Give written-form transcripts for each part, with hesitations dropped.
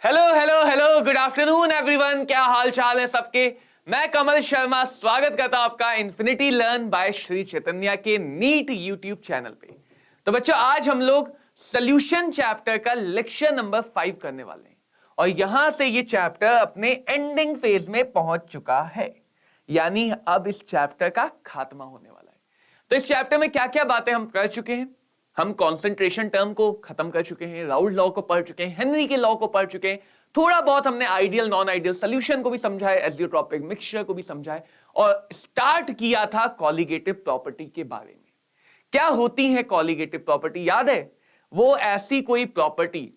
Hello hello hello, good afternoon everyone. क्या हाल चाल है सबके। मैं कमल शर्मा स्वागत करता हूं आपका infinity learn by Shri Chaitanya के नीट यूट्यूब चैनल पे। तो बच्चों, आज हम लोग सोल्यूशन चैप्टर का लेक्चर नंबर 5 करने वाले हैं और यहां से ये चैप्टर अपने एंडिंग फेज में पहुंच चुका है, यानी अब इस चैप्टर का खात्मा होने वाला है। तो इस चैप्टर में क्या क्या बातें हम कर चुके हैं। हम कॉन्सेंट्रेशन टर्म को खत्म कर चुके हैं, राउल्ट लॉ को पढ़ चुके हैं, हेनरी के लॉ को पढ़ चुके हैं, थोड़ा बहुत हमने आइडियल नॉन आइडियल सोल्यूशन को भी समझा है, एजियोट्रॉपिक मिक्सचर को भी समझा है और स्टार्ट किया था कॉलिगेटिव प्रॉपर्टी के बारे में। क्या होती है कॉलिगेटिव प्रॉपर्टी, याद है? वो ऐसी कोई प्रॉपर्टी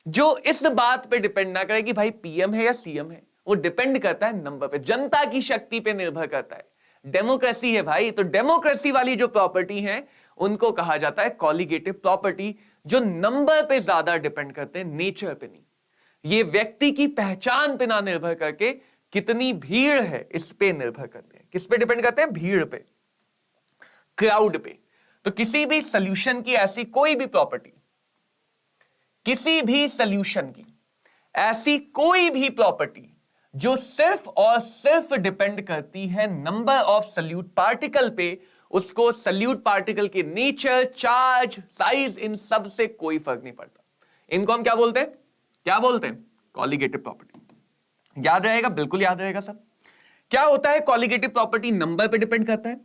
जो इस बात पे डिपेंड ना करे कि भाई पीएम है या सीएम है, वो डिपेंड करता है नंबर पे, जनता की शक्ति पे निर्भर करता है। डेमोक्रेसी है भाई, तो डेमोक्रेसी वाली जो प्रॉपर्टी है उनको कहा जाता है कॉलिगेटिव प्रॉपर्टी, जो नंबर पे ज्यादा डिपेंड करते हैं, नेचर पे नहीं। ये व्यक्ति की पहचान पे ना निर्भर करके कितनी भीड़ है इस पे निर्भर करते हैं। किस पे डिपेंड करते हैं? भीड़ पे, क्राउड पे। तो किसी भी सोल्यूशन की ऐसी कोई भी प्रॉपर्टी, किसी भी सोल्यूशन की ऐसी कोई भी प्रॉपर्टी जो सिर्फ और सिर्फ डिपेंड करती है नंबर ऑफ सोल्यूट पार्टिकल पे, उसको सोल्यूट पार्टिकल के नेचर, चार्ज, साइज, इन सब से कोई फर्क नहीं पड़ता। इनको हम क्या बोलते हैं? क्या बोलते हैं? Colligative property. याद रहेगा? बिल्कुल याद रहेगा सब। क्या होता है कॉलिगेटिव प्रॉपर्टी? नंबर पे डिपेंड करता है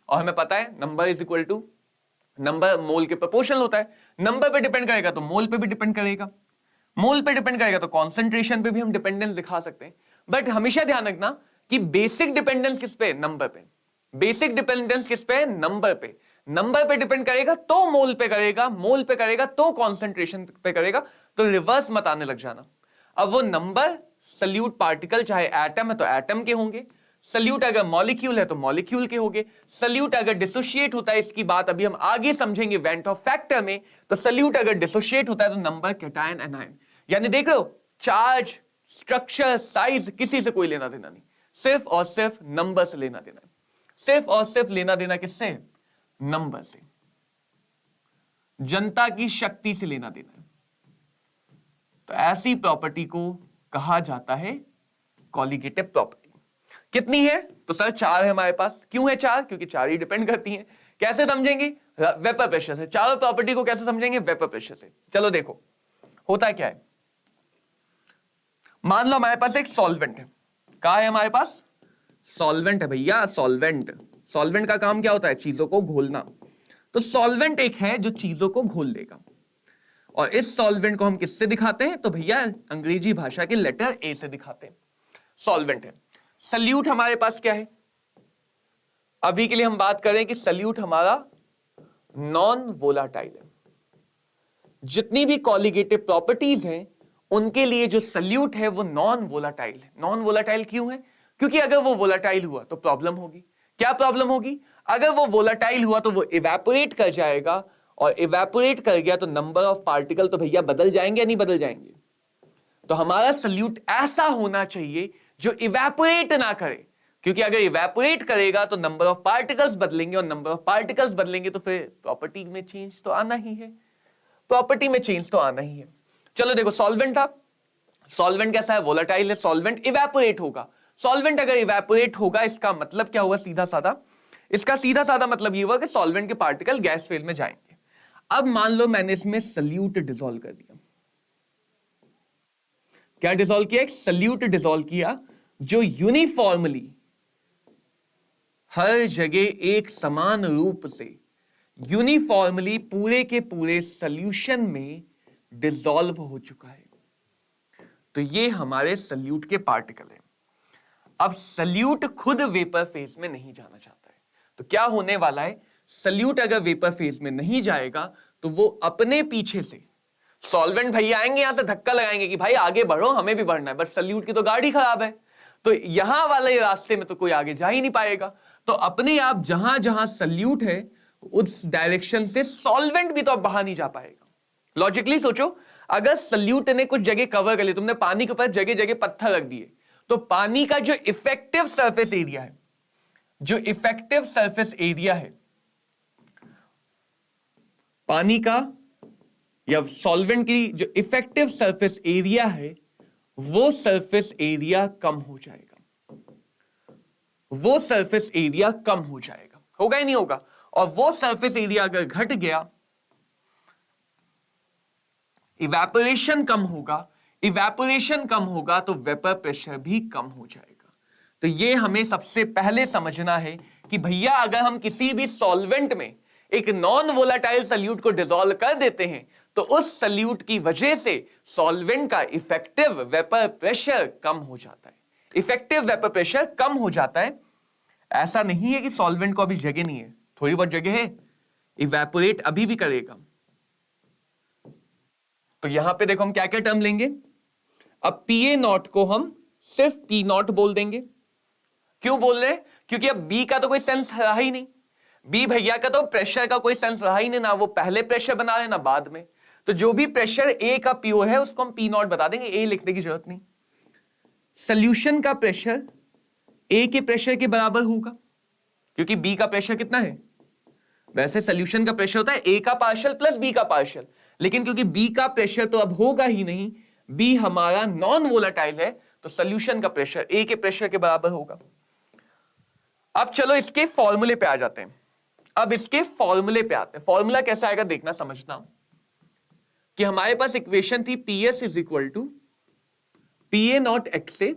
और हमें पता है number is equal to number mole के प्रोपोर्शनल होता है। नंबर पे डिपेंड करेगा तो मोल पे भी डिपेंड करेगा, मोल पे डिपेंड करेगा तो कॉन्सेंट्रेशन पे भी हम डिपेंडेंस दिखा सकते हैं। बट हमेशा ध्यान रखना कि बेसिक डिपेंडेंस किस पे? नंबर पे। बेसिक डिपेंडेंस किस पे? नंबर पे। नंबर पे डिपेंड करेगा तो मोल पे करेगा, मोल पे करेगा तो कॉन्सेंट्रेशन पे करेगा। तो रिवर्स मत आने लग जाना। अब वो नंबर सोल्यूट पार्टिकल चाहे एटम है तो एटम के होंगे, सोल्यूट अगर मॉलिक्यूल है तो मॉलिक्यूल के होंगे, सोल्यूट अगर डिसोशिएट होता है, इसकी बात अभी हम आगे समझेंगे वेंट ऑफ फैक्टर में, तो सोल्यूट अगर डिसोशिएट होता है तो नंबर, कैटायन, एनायन। यानी देख लो, चार्ज, स्ट्रक्चर, साइज किसी से कोई लेना देना नहीं, सिर्फ और सिर्फ नंबर से लेना देना है। सिर्फ और सिर्फ लेना देना किससे? नंबर से, जनता की शक्ति से लेना देना है। तो ऐसी प्रॉपर्टी को कहा जाता है कॉलिगेटिव प्रॉपर्टी। कितनी है? तो सर 4 है हमारे पास। क्यों है 4? क्योंकि 4 ही डिपेंड करती हैं। कैसे समझेंगे? वेपर प्रेशर से। चारों प्रॉपर्टी को कैसे समझेंगे? वेपर प्रेशर से। चलो देखो होता क्या है। मान लो हमारे पास एक सॉल्वेंट है। कहा है हमारे पास? सॉल्वेंट है भैया, सॉल्वेंट। सॉल्वेंट का काम क्या होता है? चीजों को घोलना। तो सॉल्वेंट एक है जो चीजों को घोल देगा और इस सॉल्वेंट को हम किससे दिखाते हैं? तो भैया अंग्रेजी भाषा के लेटर ए से दिखाते हैं। सॉल्वेंट है। सल्यूट हमारे पास क्या है? अभी के लिए हम बात करें कि सल्यूट हमारा नॉन वोलाटाइल है। जितनी भी कॉलिगेटिव प्रॉपर्टीज हैं उनके लिए जो सल्यूट है वो नॉन वोलाटाइल है। नॉन वोलाटाइल क्यों है? क्योंकि अगर वो वोलाटाइल हुआ तो प्रॉब्लम होगी। क्या प्रॉब्लम होगी? अगर वो वोलाटाइल हुआ तो वो इवेपोरेट कर जाएगा और इवेपोरेट कर गया तो नंबर ऑफ पार्टिकल तो भैया बदल जाएंगे या नहीं बदल जाएंगे? तो हमारा सल्यूट ऐसा होना चाहिए जो इवेपोरेट ना करे, क्योंकि अगर इवेपोरेट करेगा तो नंबर ऑफ पार्टिकल्स बदलेंगे और नंबर ऑफ पार्टिकल्स बदलेंगे तो फिर प्रॉपर्टी में चेंज तो आना ही है। प्रॉपर्टी में चेंज तो आना ही है। चलो देखो, सॉल्वेंट था। सॉल्वेंट कैसा है? वोलेटाइल है। सॉल्वेंट इवेपोरेट होगा। सॉल्वेंट अगर इवेपोरेट होगा इसका मतलब क्या हुआ? सीधा साधा, इसका सीधा साधा मतलब ये हुआ कि सॉल्वेंट के पार्टिकल गैस फेज में जाएंगे। अब मान लो मैंने इसमें सल्यूट डिसॉल्व कर दिया। क्या डिसॉल्व किया? एक सल्यूट डिसॉल्व किया जो यूनिफॉर्मली हर जगह एक समान रूप से यूनिफॉर्मली पूरे के पूरे सॉल्यूशन में डिसॉल्व हो चुका है। तो ये हमारे सल्यूट के पार्टिकल है। अब सल्यूट खुद वेपर फेज में नहीं जाना चाहता है, तो क्या होने वाला है? सल्यूट अगर वेपर फेज में नहीं जाएगा तो वो अपने पीछे से सॉल्वेंट भैया आएंगे, यहां से धक्का लगाएंगे कि भाई आगे बढ़ो, हमें भी बढ़ना है, बट सल्यूट की तो गाड़ी खराब है, तो यहां वाले रास्ते में तो कोई आगे जा ही नहीं पाएगा। तो अपने आप जहां जहां सल्यूट है उस डायरेक्शन से सॉल्वेंट भी तो अब बाहर नहीं जा पाएगा। लॉजिकली सोचो, अगर सल्यूट ने कुछ जगह कवर कर ली, तुमने पानी के ऊपर जगह जगह पत्थर रख दिए, तो पानी का जो इफेक्टिव सरफेस एरिया है, जो इफेक्टिव सरफेस एरिया है पानी का या सॉल्वेंट की, जो इफेक्टिव सरफेस एरिया है वो सरफेस एरिया कम हो जाएगा, वो सरफेस एरिया कम हो जाएगा, होगा ही नहीं होगा। और वो सरफेस एरिया अगर घट गया, इवेपोरेशन कम होगा, इवेपोरेशन कम होगा तो वेपर प्रेशर भी कम हो जाएगा। तो ये हमें सबसे पहले समझना है कि भैया अगर हम किसी भी सॉल्वेंट में एक नॉन वोलाटाइल सल्यूट को डिसॉल्व कर देते हैं तो उस सल्यूट की वजह से सॉल्वेंट का इफेक्टिव वेपर प्रेशर कम हो जाता है, इफेक्टिव वेपर प्रेशर कम हो जाता है। ऐसा नहीं है कि सॉल्वेंट को अभी जगह नहीं है, थोड़ी बहुत जगह है, इवेपोरेट अभी भी करेगा। तो यहां पे देखो हम क्या क्या टर्म लेंगे। अब पीए नॉट को हम सिर्फ पी नॉट बोल देंगे। क्यों बोल रहे हैं? क्योंकि अब बी का तो कोई सेंस रहा ही नहीं, बी भैया का तो प्रेशर का कोई सेंस रहा ही नहीं, ना वो पहले प्रेशर बना रहे ना बाद में। तो जो भी प्रेशर ए का प्योर है उसको हम पी नॉट बता देंगे, ए लिखने की जरूरत नहीं। सोल्यूशन का प्रेशर ए के प्रेशर के बराबर होगा, क्योंकि बी का प्रेशर कितना है? वैसे सोल्यूशन का प्रेशर होता है ए का पार्शियल प्लस बी का पार्शियल, लेकिन क्योंकि बी का प्रेशर तो अब होगा ही नहीं, बी हमारा नॉन वोलेटाइल है, तो सोल्यूशन का प्रेशर ए के प्रेशर के बराबर होगा। अब चलो इसके फॉर्मूले पे आ जाते हैं। अब इसके फॉर्मूले पे आते हैं। फॉर्मूला कैसा आएगा देखना, समझना कि हमारे पास इक्वेशन थी PS is equal to PA naught X A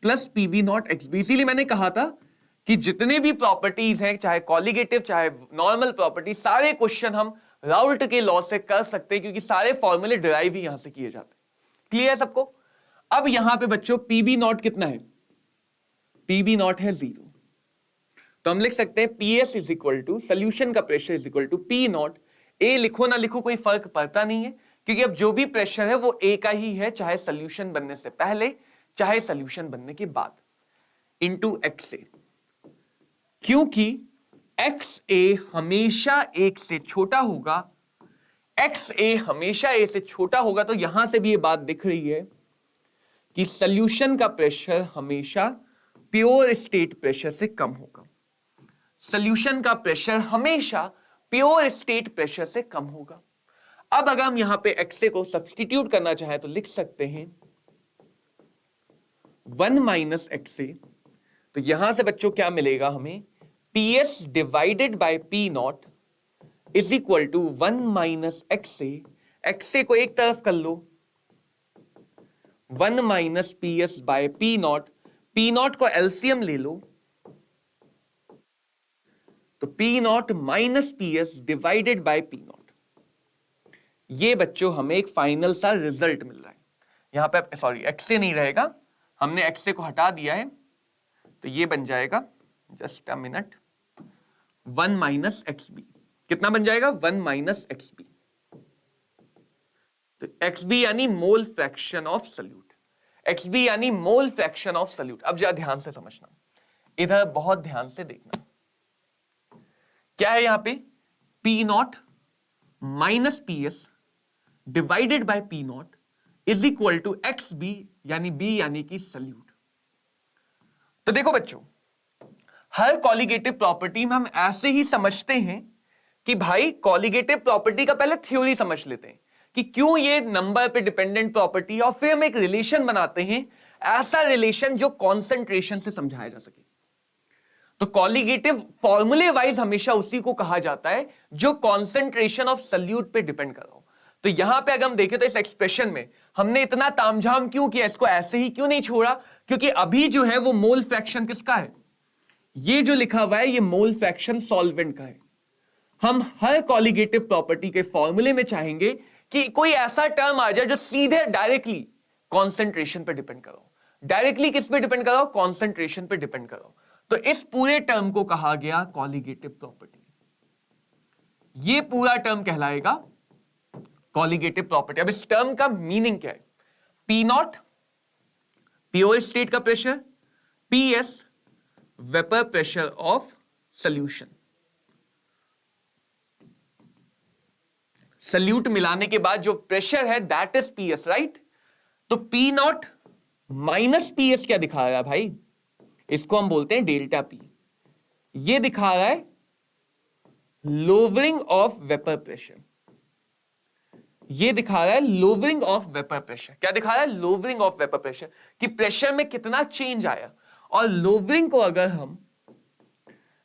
plus PB naught X B. इसीलिए मैंने कहा था कि जितने भी प्रॉपर्टीज हैं, चाहे कॉलिगेटिव चाहे नॉर्मल प्रॉपर्टी, सारे क्वेश्चन हम राउल्ट के लॉ से कर सकते हैं, क्योंकि सारे फॉर्मूले डिराइव ही यहां से किए जाते हैं। क्लियर है सबको? अब यहां पे बच्चों पीबी नॉट कितना है? पीबी नॉट है 0, तो हम लिख सकते हैं PS is equal to solution का pressure is equal to P nought, ए लिखो ना लिखो कोई फर्क पड़ता नहीं है, क्योंकि अब जो भी प्रेशर है वो ए का ही है, चाहे सोल्यूशन बनने से पहले चाहे सोल्यूशन बनने के बाद, इंटू एक्स ए। क्योंकि एक्स ए हमेशा एक से छोटा होगा, एक्स ए हमेशा ए से छोटा होगा, तो यहां से भी ये बात दिख रही है कि सोल्यूशन का प्रेशर हमेशा प्योर स्टेट प्रेशर से कम होगा। सोल्यूशन का प्रेशर हमेशा प्योर स्टेट प्रेशर से कम होगा। अब अगर हम यहां पे एक्स को सब्स्टिट्यूट करना चाहें तो लिख सकते हैं 1 माइनस एक्स ए। तो यहां से बच्चों क्या मिलेगा हमें? PS divided by P not is equal to 1 minus X A. X A को एक तरफ कर लो, 1 minus PS by P nought, P nought को एलसीएम ले लो, तो P not minus PS divided by P nought. ये बच्चों हमें एक फाइनल सा रिजल्ट मिल रहा है। यहां पे सॉरी एक्स से नहीं रहेगा, हमने एक्स से को हटा दिया है, तो ये बन जाएगा, just a minute, 1 minus X B. कितना बन जाएगा? 1 माइनस एक्स बी। तो एक्स बी यानी mole fraction of solute, X B यानी मोल फ्रैक्शन ऑफ सल्यूट। अब जरा ध्यान से समझना, इधर बहुत ध्यान से देखना, क्या है यहां पे? P not minus P S divided by P not is equal to X B, यानी बी यानी कि सल्यूट। तो देखो बच्चों, हर कॉलिगेटिव प्रॉपर्टी में हम ऐसे ही समझते हैं कि भाई कॉलिगेटिव प्रॉपर्टी का पहले थ्योरी समझ लेते हैं कि क्यों ये नंबर पे डिपेंडेंट प्रॉपर्टी है, और फिर हम एक रिलेशन बनाते हैं, ऐसा रिलेशन जो कॉन्सेंट्रेशन से समझाया जा सके। तो कॉलिगेटिव फॉर्मूले वाइज हमेशा उसी को कहा जाता है जो कॉन्सेंट्रेशन ऑफ सल्यूट पे डिपेंड कर रहा हो। तो यहां पे अगर हम देखें तो इस एक्सप्रेशन में हमने इतना तामझाम क्यों किया, इसको ऐसे ही क्यों नहीं छोड़ा? क्योंकि अभी जो है वो मोल फ्रैक्शन किसका है? ये जो लिखा हुआ है ये मोल फ्रैक्शन सॉल्वेंट का है। हम हर कॉलिगेटिव प्रॉपर्टी के फॉर्मूले में चाहेंगे कि कोई ऐसा टर्म आ जाए जो सीधे डायरेक्टली कॉन्सेंट्रेशन पे डिपेंड करो। डायरेक्टली किस पे डिपेंड करो? कॉन्सेंट्रेशन पे डिपेंड करो। तो इस पूरे टर्म को कहा गया कॉलिगेटिव प्रॉपर्टी। ये पूरा टर्म कहलाएगा कॉलिगेटिव प्रॉपर्टी। अब इस टर्म का मीनिंग क्या है? पी नॉट प्योर स्टेट का pressure, P S vapour pressure of solution. Solute मिलाने के बाद जो प्रेशर है that is P S, right? तो P not minus P S क्या दिखा रहा है भाई? इसको हम बोलते हैं डेल्टा पी। ये दिखा रहा है लोवरिंग ऑफ वेपर प्रेशर। ये दिखा रहा है लोवरिंग ऑफ वेपर प्रेशर। क्या दिखा रहा है? लोवरिंग ऑफ वेपर प्रेशर, कि प्रेशर में कितना चेंज आया। और लोवरिंग को अगर हम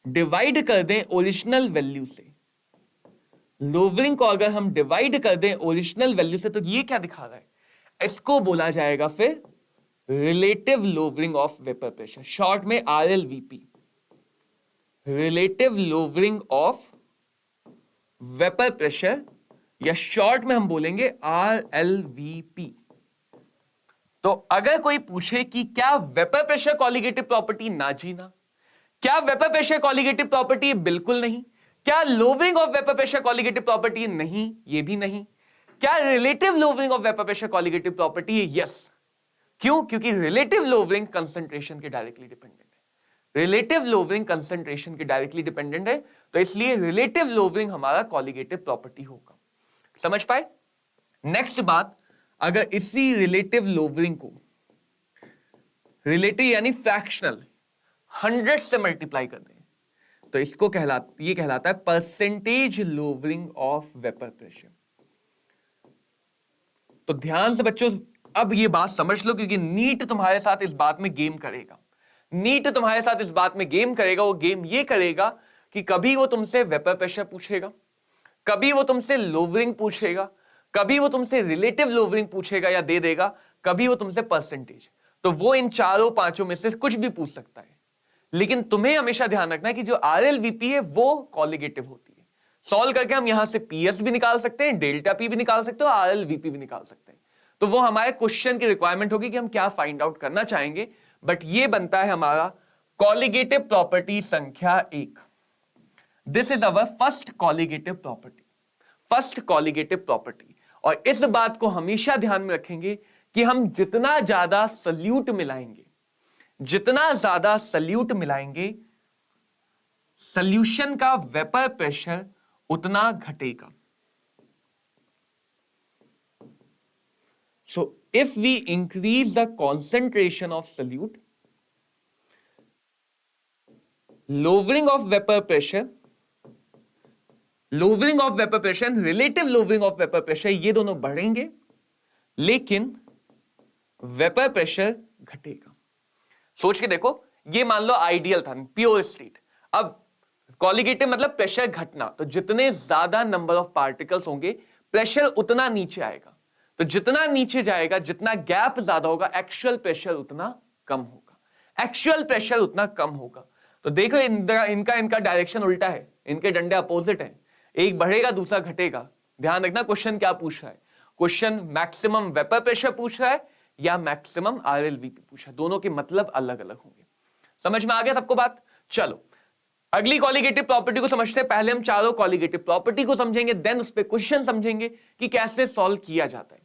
डिवाइड कर दें ओरिजिनल वैल्यू से, लोवरिंग को अगर हम डिवाइड कर दें ओरिजिनल वैल्यू से, तो ये क्या दिखा रहा है? इसको बोला जाएगा फिर relative lowering of vapour pressure, short में RLVP, relative lowering of vapour pressure, या शॉर्ट में हम बोलेंगे आरएलवीपी। तो अगर कोई पूछे कि क्या वेपर प्रेशर कॉलिगेटिव प्रॉपर्टी? ना जी ना। क्या वेपर प्रेशर कॉलिगेटिव प्रॉपर्टी? बिल्कुल नहीं। क्या lowering of vapour pressure colligative property? नहीं, ये भी नहीं। क्या relative lowering of vapour pressure colligative property है? यस। क्यों? क्योंकि रिलेटिव लोवरिंग कंसंट्रेशन के डायरेक्टली डिपेंडेंट है। रिलेटिव लोवरिंग कंसंट्रेशन के डायरेक्टली डिपेंडेंट है, तो इसलिए रिलेटिव लोवरिंग हमारा कॉलिगेटिव प्रॉपर्टी होगा। समझ पाए? नेक्स्ट बात, अगर इसी रिलेटिव लोवरिंग को, रिलेटिव यानी फ्रैक्शनल, 100 से मल्टीप्लाई कर दें, तो इसको कहलाता है percentage lowering of vapour pressure. तो ध्यान से बच्चों अब ये बात समझ लो, क्योंकि नीट तुम्हारे साथ इस बात में गेम करेगा। नीट तुम्हारे साथ इस बात में गेम करेगा। वो गेम ये करेगा कि कभी वो तुमसे वेपर प्रेशर पूछेगा, कभी वो तुमसे लोवरिंग पूछेगा, कभी वो तुमसे रिलेटिव लोवरिंग पूछेगा या दे देगा, कभी वो तुमसे परसेंटेज। तो वो इन चारों पांचों में से कुछ भी पूछ सकता है। लेकिन तुम्हें हमेशा ध्यान रखना है कि जो आरएलवीपी है वो कॉलिगेटिव होती है। सॉल्व करके हम यहां से पीएस भी निकाल सकते हैं, डेल्टा पी भी निकाल सकते हैं, और आरएलवीपी भी निकाल सकते हैं। तो वो हमारे क्वेश्चन की रिक्वायरमेंट होगी कि हम क्या फाइंड आउट करना चाहेंगे। बट ये बनता है हमारा कॉलिगेटिव प्रॉपर्टी संख्या 1। This is our first colligative property, first colligative property. और इस बात को हमेशा ध्यान में रखेंगे कि हम जितना ज्यादा सल्यूट मिलाएंगे, जितना ज्यादा सल्यूट मिलाएंगे, सॉल्यूशन का वेपर प्रेशर उतना घटेगा। So if we increase the concentration of solute, lowering of vapor pressure, lowering of vapor pressure and relative lowering of vapor pressure, ये दोनों बढ़ेंगे, लेकिन वेपर प्रेशर घटेगा। सोच के देखो, ये मान लो आइडियल था, प्योर स्टेट। अब कॉलिगेटिव मतलब प्रेशर घटना, तो जितने ज्यादा नंबर ऑफ पार्टिकल्स होंगे प्रेशर उतना नीचे आएगा। तो जितना नीचे जाएगा, जितना गैप ज्यादा होगा, एक्चुअल प्रेशर उतना कम होगा, एक्चुअल प्रेशर उतना कम होगा। तो देखो इनका डायरेक्शन उल्टा है, इनके डंडे अपोजिट हैं। एक बढ़ेगा, दूसरा घटेगा। ध्यान रखना क्वेश्चन क्या पूछ रहा है। क्वेश्चन मैक्सिमम वेपर प्रेशर पूछ रहा है या मैक्सिमम आरएलवीपी पूछ रहा है। दोनों के मतलब अलग अलग होंगे। समझ में आ गया सबको बात? चलो अगली कॉलिगेटिव प्रॉपर्टी को समझते हैं। पहले हम चारों कॉलिगेटिव प्रॉपर्टी को समझेंगे, देन उस पे क्वेश्चन समझेंगे कि कैसे सॉल्व किया जाता है।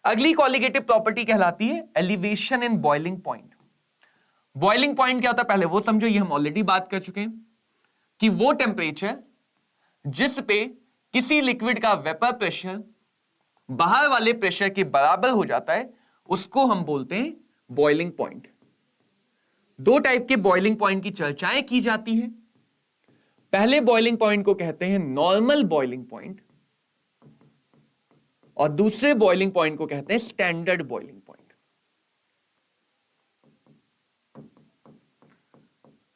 अगली कॉलिगेटिव प्रॉपर्टी कहलाती है elevation in boiling point. Boiling point क्या होता है पहले वो समझो, ये हम ऑलरेडी बात कर चुके हैं कि वो टेम्परेचर जिस पे किसी लिक्विड का वेपर प्रेशर बाहर वाले प्रेशर के बराबर हो जाता है, उसको हम बोलते हैं बॉइलिंग पॉइंट। दो टाइप के बॉइलिंग पॉइंट की चर्चाएं की जाती हैं। पहले बॉइलिंग पॉइंट को कहते हैं नॉर्मल बॉइलिंग पॉइंट, और दूसरे बॉइलिंग पॉइंट को कहते हैं स्टैंडर्ड बॉइलिंग पॉइंट।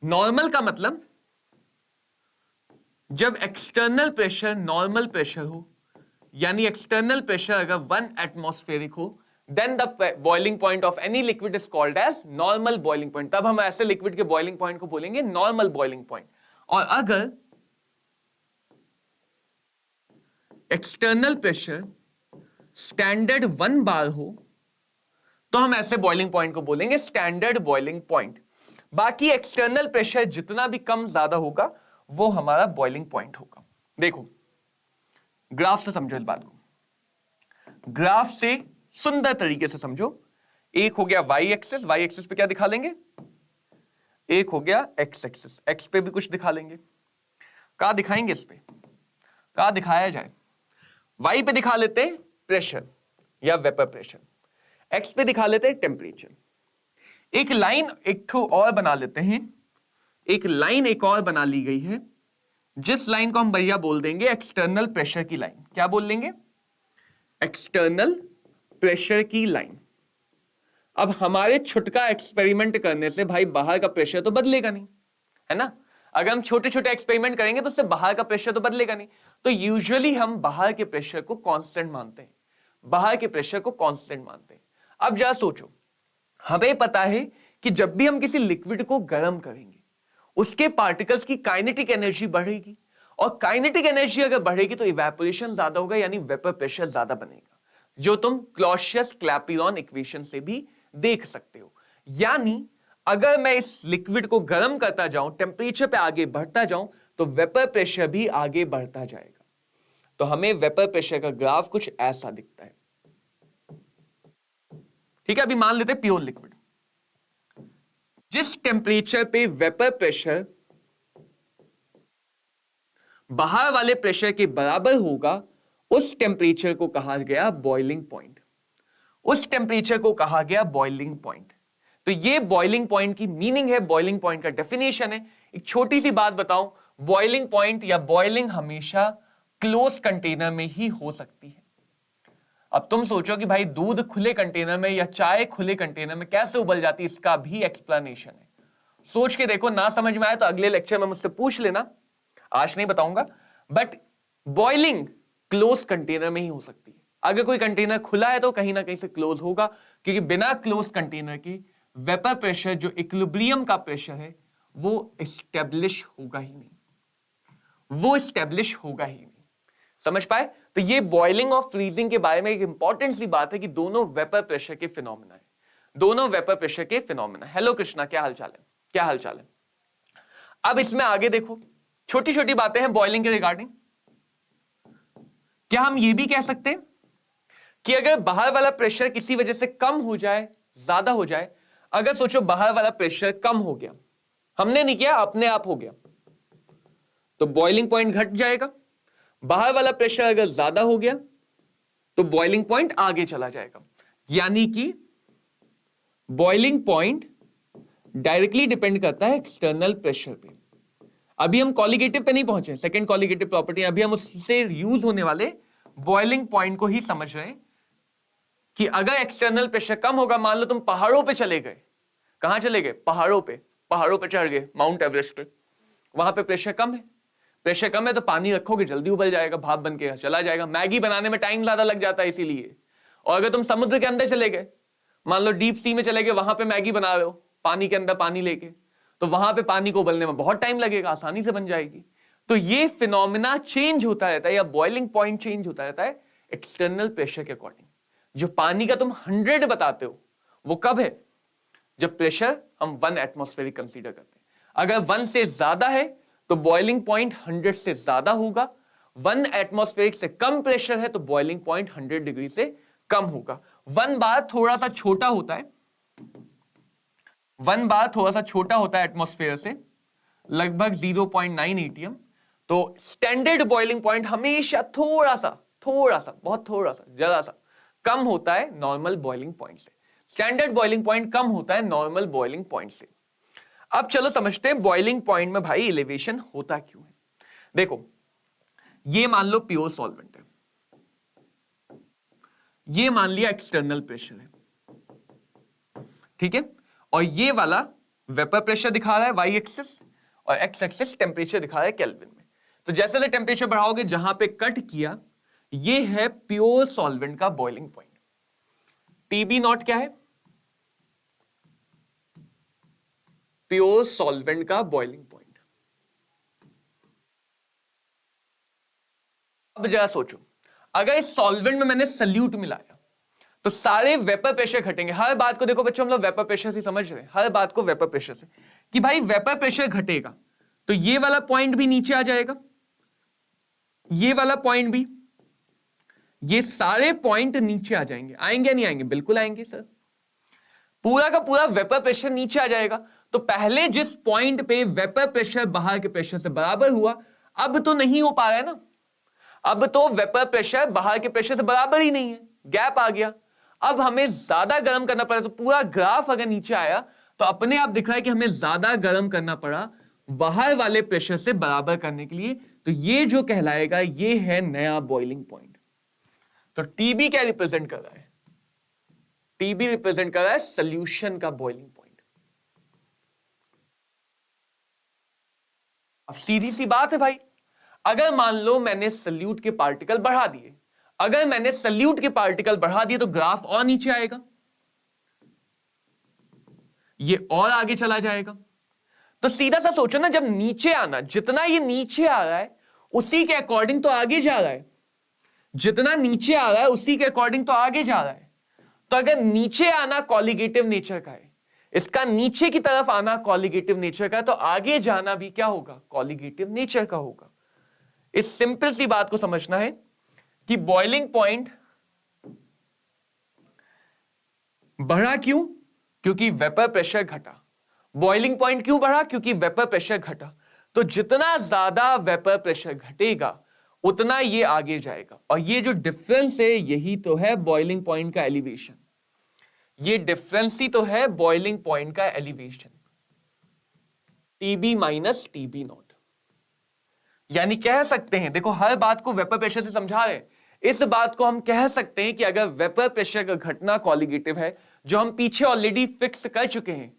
नॉर्मल का मतलब जब एक्सटर्नल प्रेशर नॉर्मल प्रेशर हो, यानी एक्सटर्नल प्रेशर अगर 1 एटमॉस्फेरिक हो, then the boiling point of any liquid is called as normal boiling point. तब हम ऐसे लिक्विड के बॉइलिंग पॉइंट को बोलेंगे नॉर्मल बॉइलिंग पॉइंट। और अगर एक्सटर्नल प्रेशर स्टैंडर्ड 1 बार हो, तो हम ऐसे बॉइलिंग पॉइंट को बोलेंगे स्टैंडर्ड बॉइलिंग पॉइंट। बाकी एक्सटर्नल प्रेशर जितना भी कम ज्यादा होगा वो हमारा बॉइलिंग पॉइंट होगा। देखो ग्राफ से समझो इस बात को, ग्राफ से सुंदर तरीके से समझो। एक हो गया वाई एक्सिस, वाई एक्सिस पे क्या दिखा लेंगे, एक हो गया एक्स एक्सिस, एक्स पे भी कुछ दिखा लेंगे। कहां दिखाएंगे इस पे, कहां दिखाया जाए? वाई पे दिखा लेते हैं प्रेशर या वेपर प्रेशर, एक्स पे दिखा लेते हैं टेम्परेचर। एक लाइन एक ठो और बना लेते हैं, एक लाइन एक और बना ली गई है, जिस लाइन को हम भैया बोल देंगे एक्सटर्नल प्रेशर की लाइन। क्या बोल लेंगे? एक्सटर्नल प्रेशर की लाइन। अब हमारे छुटका एक्सपेरिमेंट करने से भाई बाहर का प्रेशर तो बदलेगा नहीं, है ना। अगर हम छोटे छोटे एक्सपेरिमेंट करेंगे तो उससे बाहर का प्रेशर तो बदलेगा नहीं। तो यूजुअली हम बाहर के प्रेशर को कांस्टेंट मानते हैं, बाहर के प्रेशर को कांस्टेंट मानते हैं। अब जरा सोचो, हमें पता है कि जब भी हम किसी लिक्विड को गर्म करेंगे उसके पार्टिकल्स की काइनेटिक एनर्जी बढ़ेगी, और काइनेटिक एनर्जी अगर बढ़ेगी तो इवेपोरेशन ज्यादा होगा, यानी वेपर प्रेशर ज्यादा बनेगा, जो तुम क्लॉसियस-क्लैपेरॉन इक्वेशन से भी देख सकते हो। यानी अगर मैं इस लिक्विड को गर्म करता जाऊं, टेम्परेचर पे आगे बढ़ता जाऊं, तो वेपर प्रेशर भी आगे बढ़ता जाएगा। तो हमें वेपर प्रेशर का ग्राफ कुछ ऐसा दिखता है। ठीक है, अभी मान लेते हैं प्योर लिक्विड। जिस टेम्परेचर पे वेपर प्रेशर बाहर वाले प्रेशर के बराबर होगा, उस टेम्परेचर को कहा गया बॉइलिंग पॉइंट। उस टेम्परेचर को कहा गया बॉइलिंग पॉइंट। तो ये बॉइलिंग पॉइंट की मीनिंग है, बॉइलिंग पॉइंट का डेफिनेशन है। एक छोटी सी बात बताऊं, बॉइलिंग पॉइंट या बॉइलिंग हमेशा क्लोज कंटेनर में ही हो सकती है। अब तुम सोचो कि भाई दूध खुले कंटेनर में या चाय खुले कंटेनर में कैसे उबल जाती है, इसका भी एक्सप्लेनेशन है। सोच के देखो, ना समझ में आए तो अगले लेक्चर में मुझसे पूछ लेना, आज नहीं बताऊंगा। बट बॉइलिंग क्लोज कंटेनर में ही हो सकती है। अगर कोई कंटेनर खुला है तो कहीं ना कहीं से क्लोज होगा, क्योंकि बिना क्लोज कंटेनर के वेपर प्रेशर जो इक्विलिब्रियम का प्रेशर है वो एस्टेब्लिश होगा ही नहीं, वो एस्टेब्लिश होगा ही नहीं। समझ पाए? तो ये बॉइलिंग और फ्रीजिंग के बारे में एक इंपॉर्टेंट सी बात है कि दोनों वेपर प्रेशर के फिनोमेना है, दोनों वेपर प्रेशर के फिनोमेना। हेलो कृष्णा, क्या हालचाल है? क्या हालचाल है? अब इसमें आगे देखो, छोटी छोटी बातें हैं बॉइलिंग के रिगार्डिंग। क्या हम ये भी कह सकते हैं कि अगर बाहर वाला प्रेशर किसी वजह से कम हो जाए, ज्यादा हो जाए, अगर सोचो बाहर वाला प्रेशर कम हो गया, हमने नहीं किया, अपने आप हो गया, तो बॉइलिंग पॉइंट घट जाएगा। बाहर वाला प्रेशर अगर ज्यादा हो गया तो बॉइलिंग पॉइंट आगे चला जाएगा। यानी कि बॉइलिंग पॉइंट डायरेक्टली डिपेंड करता है एक्सटर्नल प्रेशर पे। अभी हम कॉलिगेटिव पे नहीं पहुंचे, सेकंड कॉलिगेटिव प्रॉपर्टी, अभी हम उससे यूज होने वाले बॉइलिंग पॉइंट को ही समझ रहे हैं कि अगर एक्सटर्नल प्रेशर कम होगा, मान लो तुम पहाड़ों पे चले गए, कहां चले गए? पहाड़ों पे चढ़ गए, माउंट एवरेस्ट पे, वहां पे प्रेशर कम है, प्रेशर कम है तो पानी रखोगे जल्दी उबल जाएगा, भाप बन के चला जाएगा। मैगी बनाने में टाइम ज्यादा लग जाता है इसीलिए। और अगर तुम समुद्र के अंदर चले गए, मान लो डीप सी में चले गए, वहां पे मैगी बना रहे हो पानी के अंदर पानी लेके, तो वहां पे पानी को उबलने में बहुत टाइम लगेगा, आसानी से बन जाएगी। तो ये फिनोमिना चेंज होता रहता है, या बॉइलिंग पॉइंट चेंज होता रहता है एक्सटर्नल प्रेशर के अकॉर्डिंग। जो पानी का तुम 100 बताते हो वो कब है? जब प्रेशर हम 1 एटमॉस्फेरिक कंसीडर करते हैं। अगर 1 से ज्यादा है तो बॉइलिंग पॉइंट 100 से ज्यादा होगा। 1 एटमॉस्फेरिक से कम प्रेशर है तो बॉइलिंग पॉइंट 100 डिग्री से कम होगा। 1 बार थोड़ा सा छोटा होता है, 1 बार थोड़ा सा छोटा होता है एटमॉस्फेयर से, लगभग 0.9 एटीएम। तो स्टैंडर्ड बॉइलिंग पॉइंट हमेशा थोड़ा सा बहुत थोड़ा सा जरा सा कम होता है नॉर्मल बॉइलिंग पॉइंट से। स्टैंडर्ड बॉइलिंग पॉइंट कम होता है नॉर्मल बॉइलिंग पॉइंट से। अब चलो समझते हैं बॉइलिंग पॉइंट में भाई एलिवेशन होता क्यों है। देखो, ये मान लो प्योर सॉल्वेंट है, ये मान लिया एक्सटर्नल प्रेशर है, ठीक है, और ये वाला वेपर प्रेशर दिखा रहा है वाई एक्सिस, और एक्स एक्सिस टेम्परेचर दिखा रहा है केल्विन में। तो जैसे जैसे टेम्परेचर बढ़ाओगे, जहां पे कट किया, ये है प्योर सॉल्वेंट का बॉइलिंग पॉइंट। टीबी नॉट क्या है? प्योर सॉल्वेंट का बॉइलिंग पॉइंट। अब जरा सोचो, अगर इस सॉल्वेंट में मैंने सल्यूट मिलाया तो सारे वेपर प्रेशर घटेंगे। हर बात को देखो बच्चों, हम लोग वेपर प्रेशर से समझ रहे हैं, हर बात को वेपर प्रेशर से, कि भाई वेपर प्रेशर घटेगा तो ये वाला पॉइंट भी नीचे आ जाएगा, ये वाला पॉइंट भी, ये सारे पॉइंट नीचे आ जाएंगे। आएंगे या नहीं आएंगे? बिल्कुल आएंगे सर। पूरा का पूरा वेपर प्रेशर नीचे आ जाएगा। तो पहले जिस पॉइंट पे वेपर प्रेशर बाहर के प्रेशर से बराबर हुआ, अब तो नहीं हो पा रहा है ना, अब तो वेपर प्रेशर बाहर के प्रेशर से बराबर ही नहीं है, गैप आ गया। अब हमें ज्यादा गर्म करना पड़ा, तो पूरा ग्राफ अगर नीचे आया तो अपने आप दिख रहा है कि हमें ज्यादा गर्म करना पड़ा बाहर वाले प्रेशर से बराबर करने के लिए। तो ये जो कहलाएगा, ये है नया बॉइलिंग पॉइंट। तो टीबी क्या रिप्रेजेंट कर रहा है? टीबी रिप्रेजेंट कर रहा है सॉल्यूशन का बॉइलिंग पॉइंट। अब सीधी सी बात है भाई, अगर मान लो मैंने सल्यूट के पार्टिकल बढ़ा दिए, अगर मैंने सल्यूट के पार्टिकल बढ़ा दिए तो ग्राफ और नीचे आएगा, ये और आगे चला जाएगा। तो सीधा सा सोचो ना, जब नीचे आना, जितना ये नीचे आ रहा है उसी के अकॉर्डिंग तो आगे जा रहा है, जितना नीचे आ रहा है उसी के अकॉर्डिंग तो आगे जा रहा है। तो अगर नीचे आना कॉलिगेटिव नेचर का है, इसका नीचे की तरफ आना कॉलिगेटिव नेचर का है, तो आगे जाना भी क्या होगा? कॉलिगेटिव नेचर का होगा। इस सिंपल सी बात को समझना है कि बॉइलिंग पॉइंट बढ़ा क्यों? क्योंकि वेपर प्रेशर घटा। बॉइलिंग पॉइंट क्यों बढ़ा? क्योंकि वेपर प्रेशर घटा। तो जितना ज्यादा वेपर प्रेशर घटेगा उतना ये आगे जाएगा, और ये जो डिफरेंस है यही तो है बॉइलिंग पॉइंट का एलिवेशन। ये डिफरेंस ही तो है बॉइलिंग पॉइंट का elevation, TB minus TB naught. यानी कह सकते हैं, देखो हर बात को वेपर प्रेशर से समझा रहे हैं, इस बात को हम कह सकते हैं कि अगर वेपर प्रेशर का घटना कॉलिगेटिव है, जो हम पीछे ऑलरेडी फिक्स कर चुके हैं,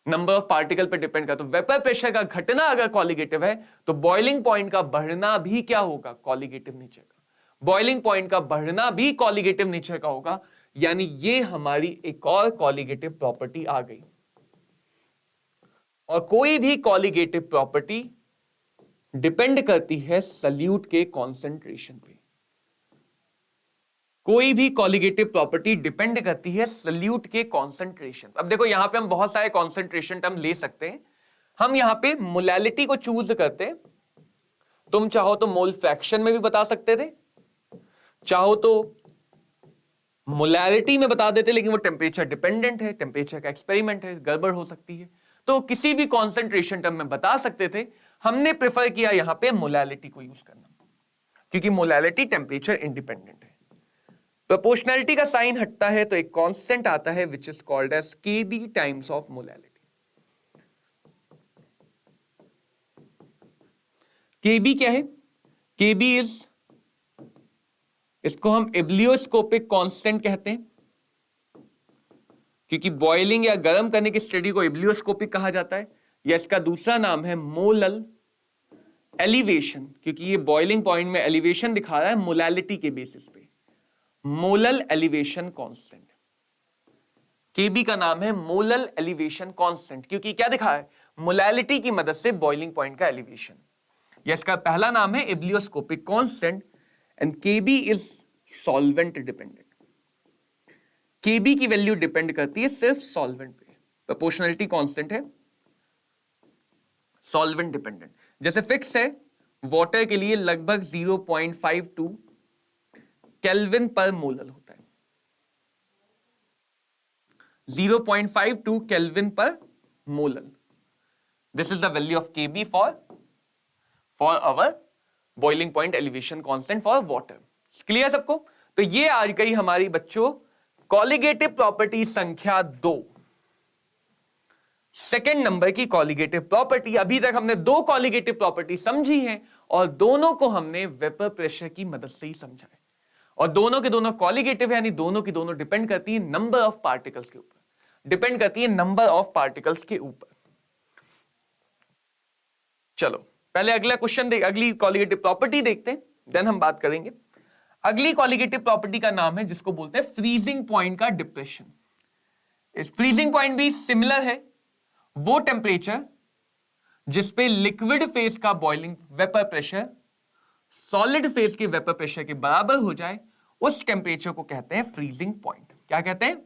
नंबर ऑफ पार्टिकल पर डिपेंड करता है, तो वेपर प्रेशर का घटना अगर कॉलिगेटिव है तो बॉइलिंग पॉइंट का बढ़ना भी क्या होगा? कॉलिगेटिव नेचर का। बॉइलिंग पॉइंट का बढ़ना भी कॉलिगेटिव नेचर का होगा। यानी ये हमारी एक और कॉलिगेटिव प्रॉपर्टी आ गई। और कोई भी कॉलिगेटिव प्रॉपर्टी डिपेंड करती है सल्यूट के कॉन्सेंट्रेशन पे। कोई भी कॉलिगेटिव प्रॉपर्टी डिपेंड करती है सल्यूट के कॉन्सेंट्रेशन। अब देखो यहां पे हम बहुत सारे कॉन्सेंट्रेशन टर्म ले सकते हैं। हम यहां पे मोलैलिटी को चूज करते हैं। तुम चाहो तो मोल फ्रैक्शन में भी बता सकते थे, चाहो तो मोलैलिटी में बता देते, लेकिन वो टेम्परेचर डिपेंडेंट है, टेम्परेचर का एक्सपेरिमेंट है, गड़बड़ हो सकती है। तो किसी भी कॉन्सेंट्रेशन टर्म में बता सकते थे। हमने प्रेफर किया यहां पे मोलैलिटी को यूज करना, क्योंकि मोलैलिटी टेम्परेचर इंडिपेंडेंट है। प्रोपोर्शनैलिटी का साइन हटता है तो एक कांस्टेंट आता है which is called as KB times of molality. KB क्या है? केबी इज, इसको हम एब्लियोस्कोपिक कांस्टेंट कहते हैं, क्योंकि बॉइलिंग या गर्म करने की स्टडी को एब्लियोस्कोपिक कहा जाता है, या इसका दूसरा नाम है मोलल एलिवेशन, क्योंकि ये बॉइलिंग पॉइंट में एलिवेशन दिखा रहा है मोलैलिटी के बेसिस पे। मोलल एलिवेशन कांस्टेंट, केबी का नाम है मोलल एलिवेशन कांस्टेंट, क्योंकि क्या दिखा है? मोलैलिटी की मदद से बॉइलिंग पॉइंट का एलिवेशन। या इसका पहला नाम है ebullioscopic constant, and KB is solvent dependent. KB की वैल्यू डिपेंड करती है सिर्फ सॉल्वेंट पे। प्रोपोर्शनैलिटी कांस्टेंट है, सॉल्वेंट डिपेंडेंट। जैसे फिक्स है, वाटर के लिए लगभग 0.52 केल्विन पर मोलल होता है, 0.52 केल्विन पर molal. This is the value of KB for our boiling point elevation constant for water. Clear सबको? तो ये आज गई हमारी बच्चों कॉलिगेटिव प्रॉपर्टी संख्या 2, सेकेंड नंबर की कॉलिगेटिव प्रॉपर्टी। अभी तक हमने 2 कॉलिगेटिव प्रॉपर्टी समझी हैं, और दोनों को हमने वेपर प्रेशर की मदद से ही समझा है, और दोनों के दोनों कॉलिगेटिव है, यानी दोनों की दोनों डिपेंड करती है नंबर ऑफ पार्टिकल्स के ऊपर, डिपेंड करती है नंबर ऑफ पार्टिकल्स के ऊपर। चलो पहले अगला क्वेश्चन अगली कॉलिगेटिव प्रॉपर्टी देखते हैं, देन हम बात करेंगे। अगली कॉलिगेटिव प्रॉपर्टी का नाम है जिसको बोलते हैं फ्रीजिंग पॉइंट का डिप्रेशन। इस फ्रीजिंग पॉइंट भी सिमिलर है, वो टेम्परेचर जिसपे लिक्विड फेज का boiling vapour pressure solid phase के वेपर प्रेशर के बराबर हो जाए, उस टेम्परेचर को कहते हैं फ्रीजिंग पॉइंट। क्या कहते हैं?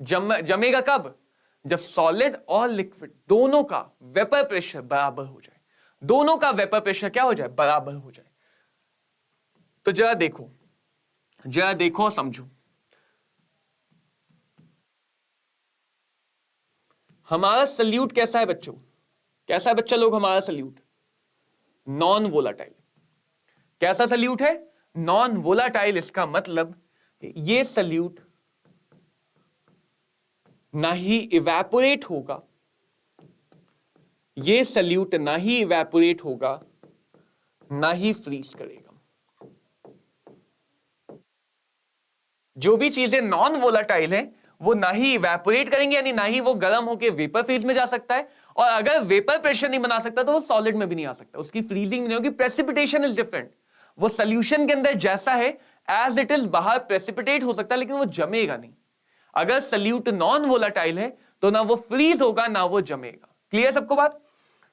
जमेगा कब? जब सॉलिड और लिक्विड दोनों का वेपर प्रेशर बराबर हो जाए, दोनों का वेपर प्रेशर क्या हो जाए? बराबर हो जाए। तो जरा देखो समझो, हमारा सल्यूट कैसा है बच्चों? कैसा है बच्चा लोग हमारा सल्यूट? Non volatile. कैसा सल्यूट है? Non volatile. इसका मतलब ये सल्यूट ना ही इवेपोरेट होगा, ये सल्यूट ना ही इवेपोरेट होगा, ना ही फ्रीज करेगा। जो भी चीजें नॉन वोलाटाइल है वो ना ही इवेपोरेट करेंगे, यानी ना ही वो गर्म होकर वेपर फेज में जा सकता है, और अगर वेपर प्रेशर नहीं बना सकता तो वो सॉलिड में भी नहीं आ सकता, उसकी फ्रीजिंग नहीं होगी। प्रेसिपिटेशन इज डिफरेंट, वो सोल्यूशन के अंदर जैसा है एज इट इज बाहर प्रेसिपिटेट हो सकता है, लेकिन वो जमेगा नहीं। अगर सल्यूट नॉन वोलाटाइल है तो ना वो फ्रीज होगा ना वो जमेगा। क्लियर सबको बात?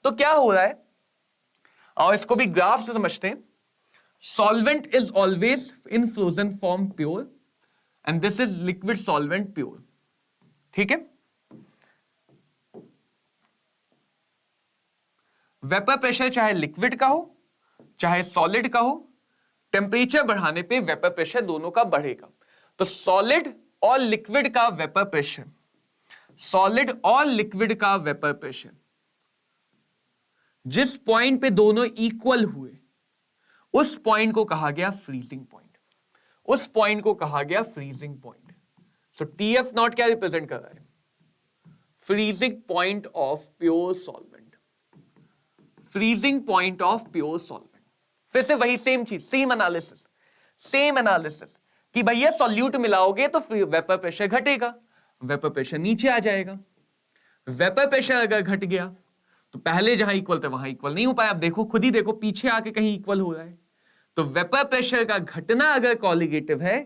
तो क्या हो रहा है, और इसको भी ग्राफ से समझते हैं। Solvent is always in frozen form pure and this is liquid solvent pure. ठीक है, वेपर प्रेशर चाहे लिक्विड का हो चाहे सॉलिड का हो, टेम्परेचर बढ़ाने पे वेपर प्रेशर दोनों का बढ़ेगा। तो सॉलिड और लिक्विड का वेपर प्रेशर, सॉलिड और लिक्विड का वेपर प्रेशर जिस पॉइंट पे दोनों इक्वल हुए उस पॉइंट को कहा गया फ्रीजिंग पॉइंट, उस पॉइंट को कहा गया freezing point. So TF not क्या रिप्रेजेंट कर रहा है? Freezing point of pure solvent, freezing point of pure solvent. फिर से वही सेम चीज, सेम एनालिसिस कि भैया सॉल्यूट मिलाओगे तो वेपर प्रेशर घटेगा, वेपर प्रेशर नीचे आ जाएगा। वेपर प्रेशर अगर घट गया तो पहले जहां इक्वल था वहां इक्वल नहीं हो पाया। अब देखो, खुद ही देखो, पीछे आके कहीं इक्वल हो रहा है। तो वेपर प्रेशर का घटना अगर कॉलिगेटिव है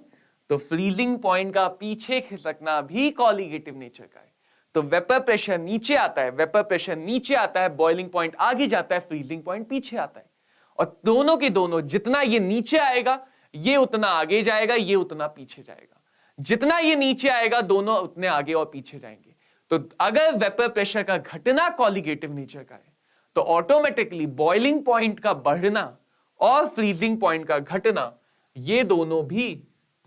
तो फ्रीजिंग पॉइंट का पीछे खिसकना भी कॉलिगेटिव नेचर का है। तो वेपर प्रेशर नीचे आता है, वेपर प्रेशर नीचे आता है, बॉइलिंग पॉइंट आगे जाता है, फ्रीजिंग पॉइंट पीछे आता है। और दोनों के दोनों, जितना ये नीचे आएगा ये उतना आगे जाएगा, ये उतना पीछे जाएगा। जितना ये नीचे आएगा दोनों उतने आगे और पीछे जाएंगे। तो अगर वेपर प्रेशर का घटना कॉलिगेटिव नेचर का है तो ऑटोमेटिकली बॉइलिंग पॉइंट का बढ़ना और फ्रीजिंग पॉइंट का घटना ये दोनों भी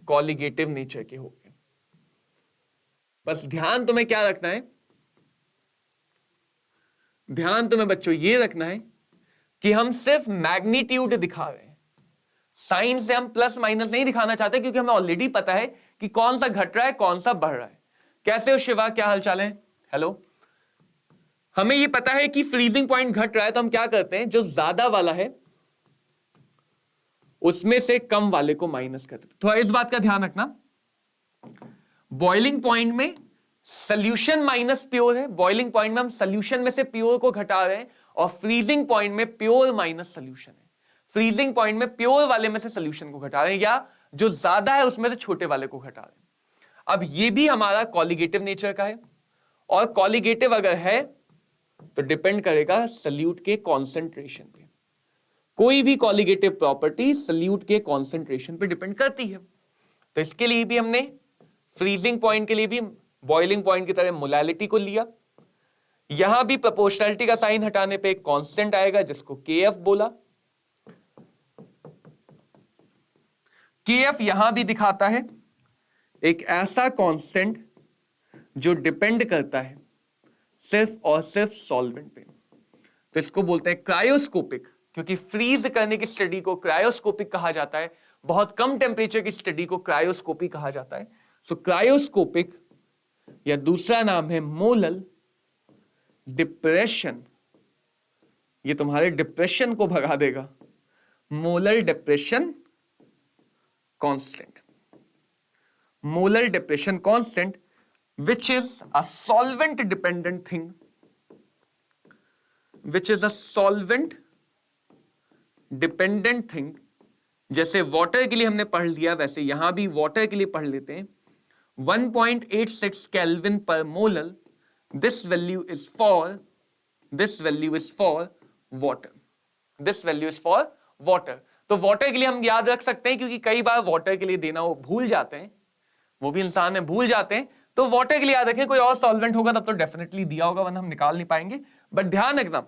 कॉलिगेटिव नेचर के होंगे। बस ध्यान तुम्हें क्या रखना है, ध्यान तुम्हें बच्चों ये रखना है कि हम सिर्फ मैग्नीट्यूड दिखा रहे हैं। साइन से हम प्लस माइनस नहीं दिखाना चाहते, क्योंकि हमें ऑलरेडी पता है कि कौन सा घट रहा है कौन सा बढ़ रहा है। कैसे हो शिवा, क्या हालचाल है? हेलो। हमें ये पता है कि फ्रीजिंग पॉइंट घट रहा है तो हम क्या करते हैं, जो ज्यादा वाला है उसमें से कम वाले को माइनस करते हैं। थोड़ा इस बात का ध्यान रखना, बॉइलिंग पॉइंट में सोल्यूशन माइनस प्योर है, बॉइलिंग पॉइंट में हम सोल्यूशन में से प्योर को घटा रहे हैं, और फ्रीजिंग पॉइंट में प्योर माइनस सोल्यूशन है। फ्रीजिंग पॉइंट में प्योर वाले में से सोल्यूशन को घटा रहे हैं, या जो ज्यादा है उसमें से छोटे वाले को घटा रहे हैं। अब ये भी हमारा कॉलिगेटिव नेचर का है, और कॉलिगेटिव अगर है तो डिपेंड करेगा सल्यूट के कॉन्सेंट्रेशन पे। कोई भी कॉलिगेटिव प्रॉपर्टी सल्यूट के कॉन्सेंट्रेशन पे डिपेंड करती है। तो इसके लिए भी हमने फ्रीजिंग पॉइंट के लिए भी बॉइलिंग पॉइंट की तरह मोलैलिटी को लिया। यहां भी प्रोपोर्शनैलिटी का साइन हटाने पे एक कांस्टेंट आएगा जिसको केएफ बोला। केएफ यहां भी दिखाता है एक ऐसा कांस्टेंट जो डिपेंड करता है सिर्फ और सिर्फ सॉल्वेंट पे। तो इसको बोलते हैं क्रायोस्कोपिक, क्योंकि फ्रीज करने की स्टडी को क्रायोस्कोपिक कहा जाता है, बहुत कम टेम्परेचर की स्टडी को क्रायोस्कोपी कहा जाता है। सो क्रायोस्कोपिक या दूसरा नाम है मोलल डिप्रेशन, ये तुम्हारे डिप्रेशन को भगा देगा। Molar depression constant, molar depression constant which is a solvent dependent thing, which is a solvent dependent thing। जैसे वाटर के लिए हमने पढ़ लिया वैसे यहां भी वाटर के लिए पढ़ लेते हैं। 1.86 केल्विन पर molal, this value is for water, this value is for water। तो वाटर के लिए हम याद रख सकते हैं, क्योंकि कई बार वाटर के लिए देना वो भूल जाते हैं, वो भी इंसान है भूल जाते हैं। तो वाटर के लिए याद रखें, कोई और सॉल्वेंट होगा तब तो डेफिनेटली दिया होगा, वरना हम निकाल नहीं पाएंगे। बट ध्यान रखना,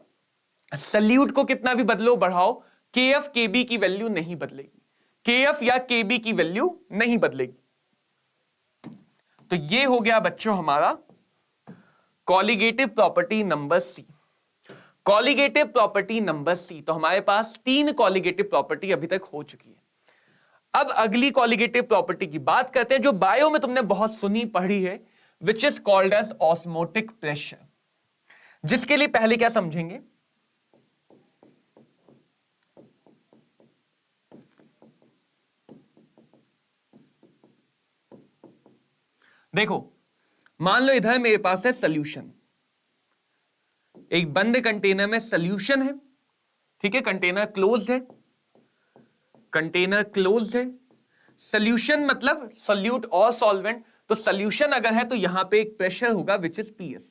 सल्यूट को कितना भी बदलो बढ़ाओ, केएफ केबी की वैल्यू नहीं बदलेगी, केएफ या केबी की वैल्यू नहीं बदलेगी। तो ये हो गया बच्चों हमारा colligative property number C. Colligative property number C, तो हमारे पास 3 कॉलिगेटिव प्रॉपर्टी अभी तक हो चुकी है। अब अगली कॉलिगेटिव प्रॉपर्टी की बात करते हैं, जो बायो में तुमने बहुत सुनी पढ़ी है, which is called as osmotic pressure. जिसके लिए पहले क्या समझेंगे, देखो, मान लो इधर मेरे पास है सॉल्यूशन, एक बंद कंटेनर में सॉल्यूशन है, ठीक है, कंटेनर क्लोज है, कंटेनर क्लोज है। सॉल्यूशन मतलब सॉल्यूट और सॉल्वेंट, तो सॉल्यूशन अगर है तो यहां पे एक प्रेशर होगा विच इज पीएस,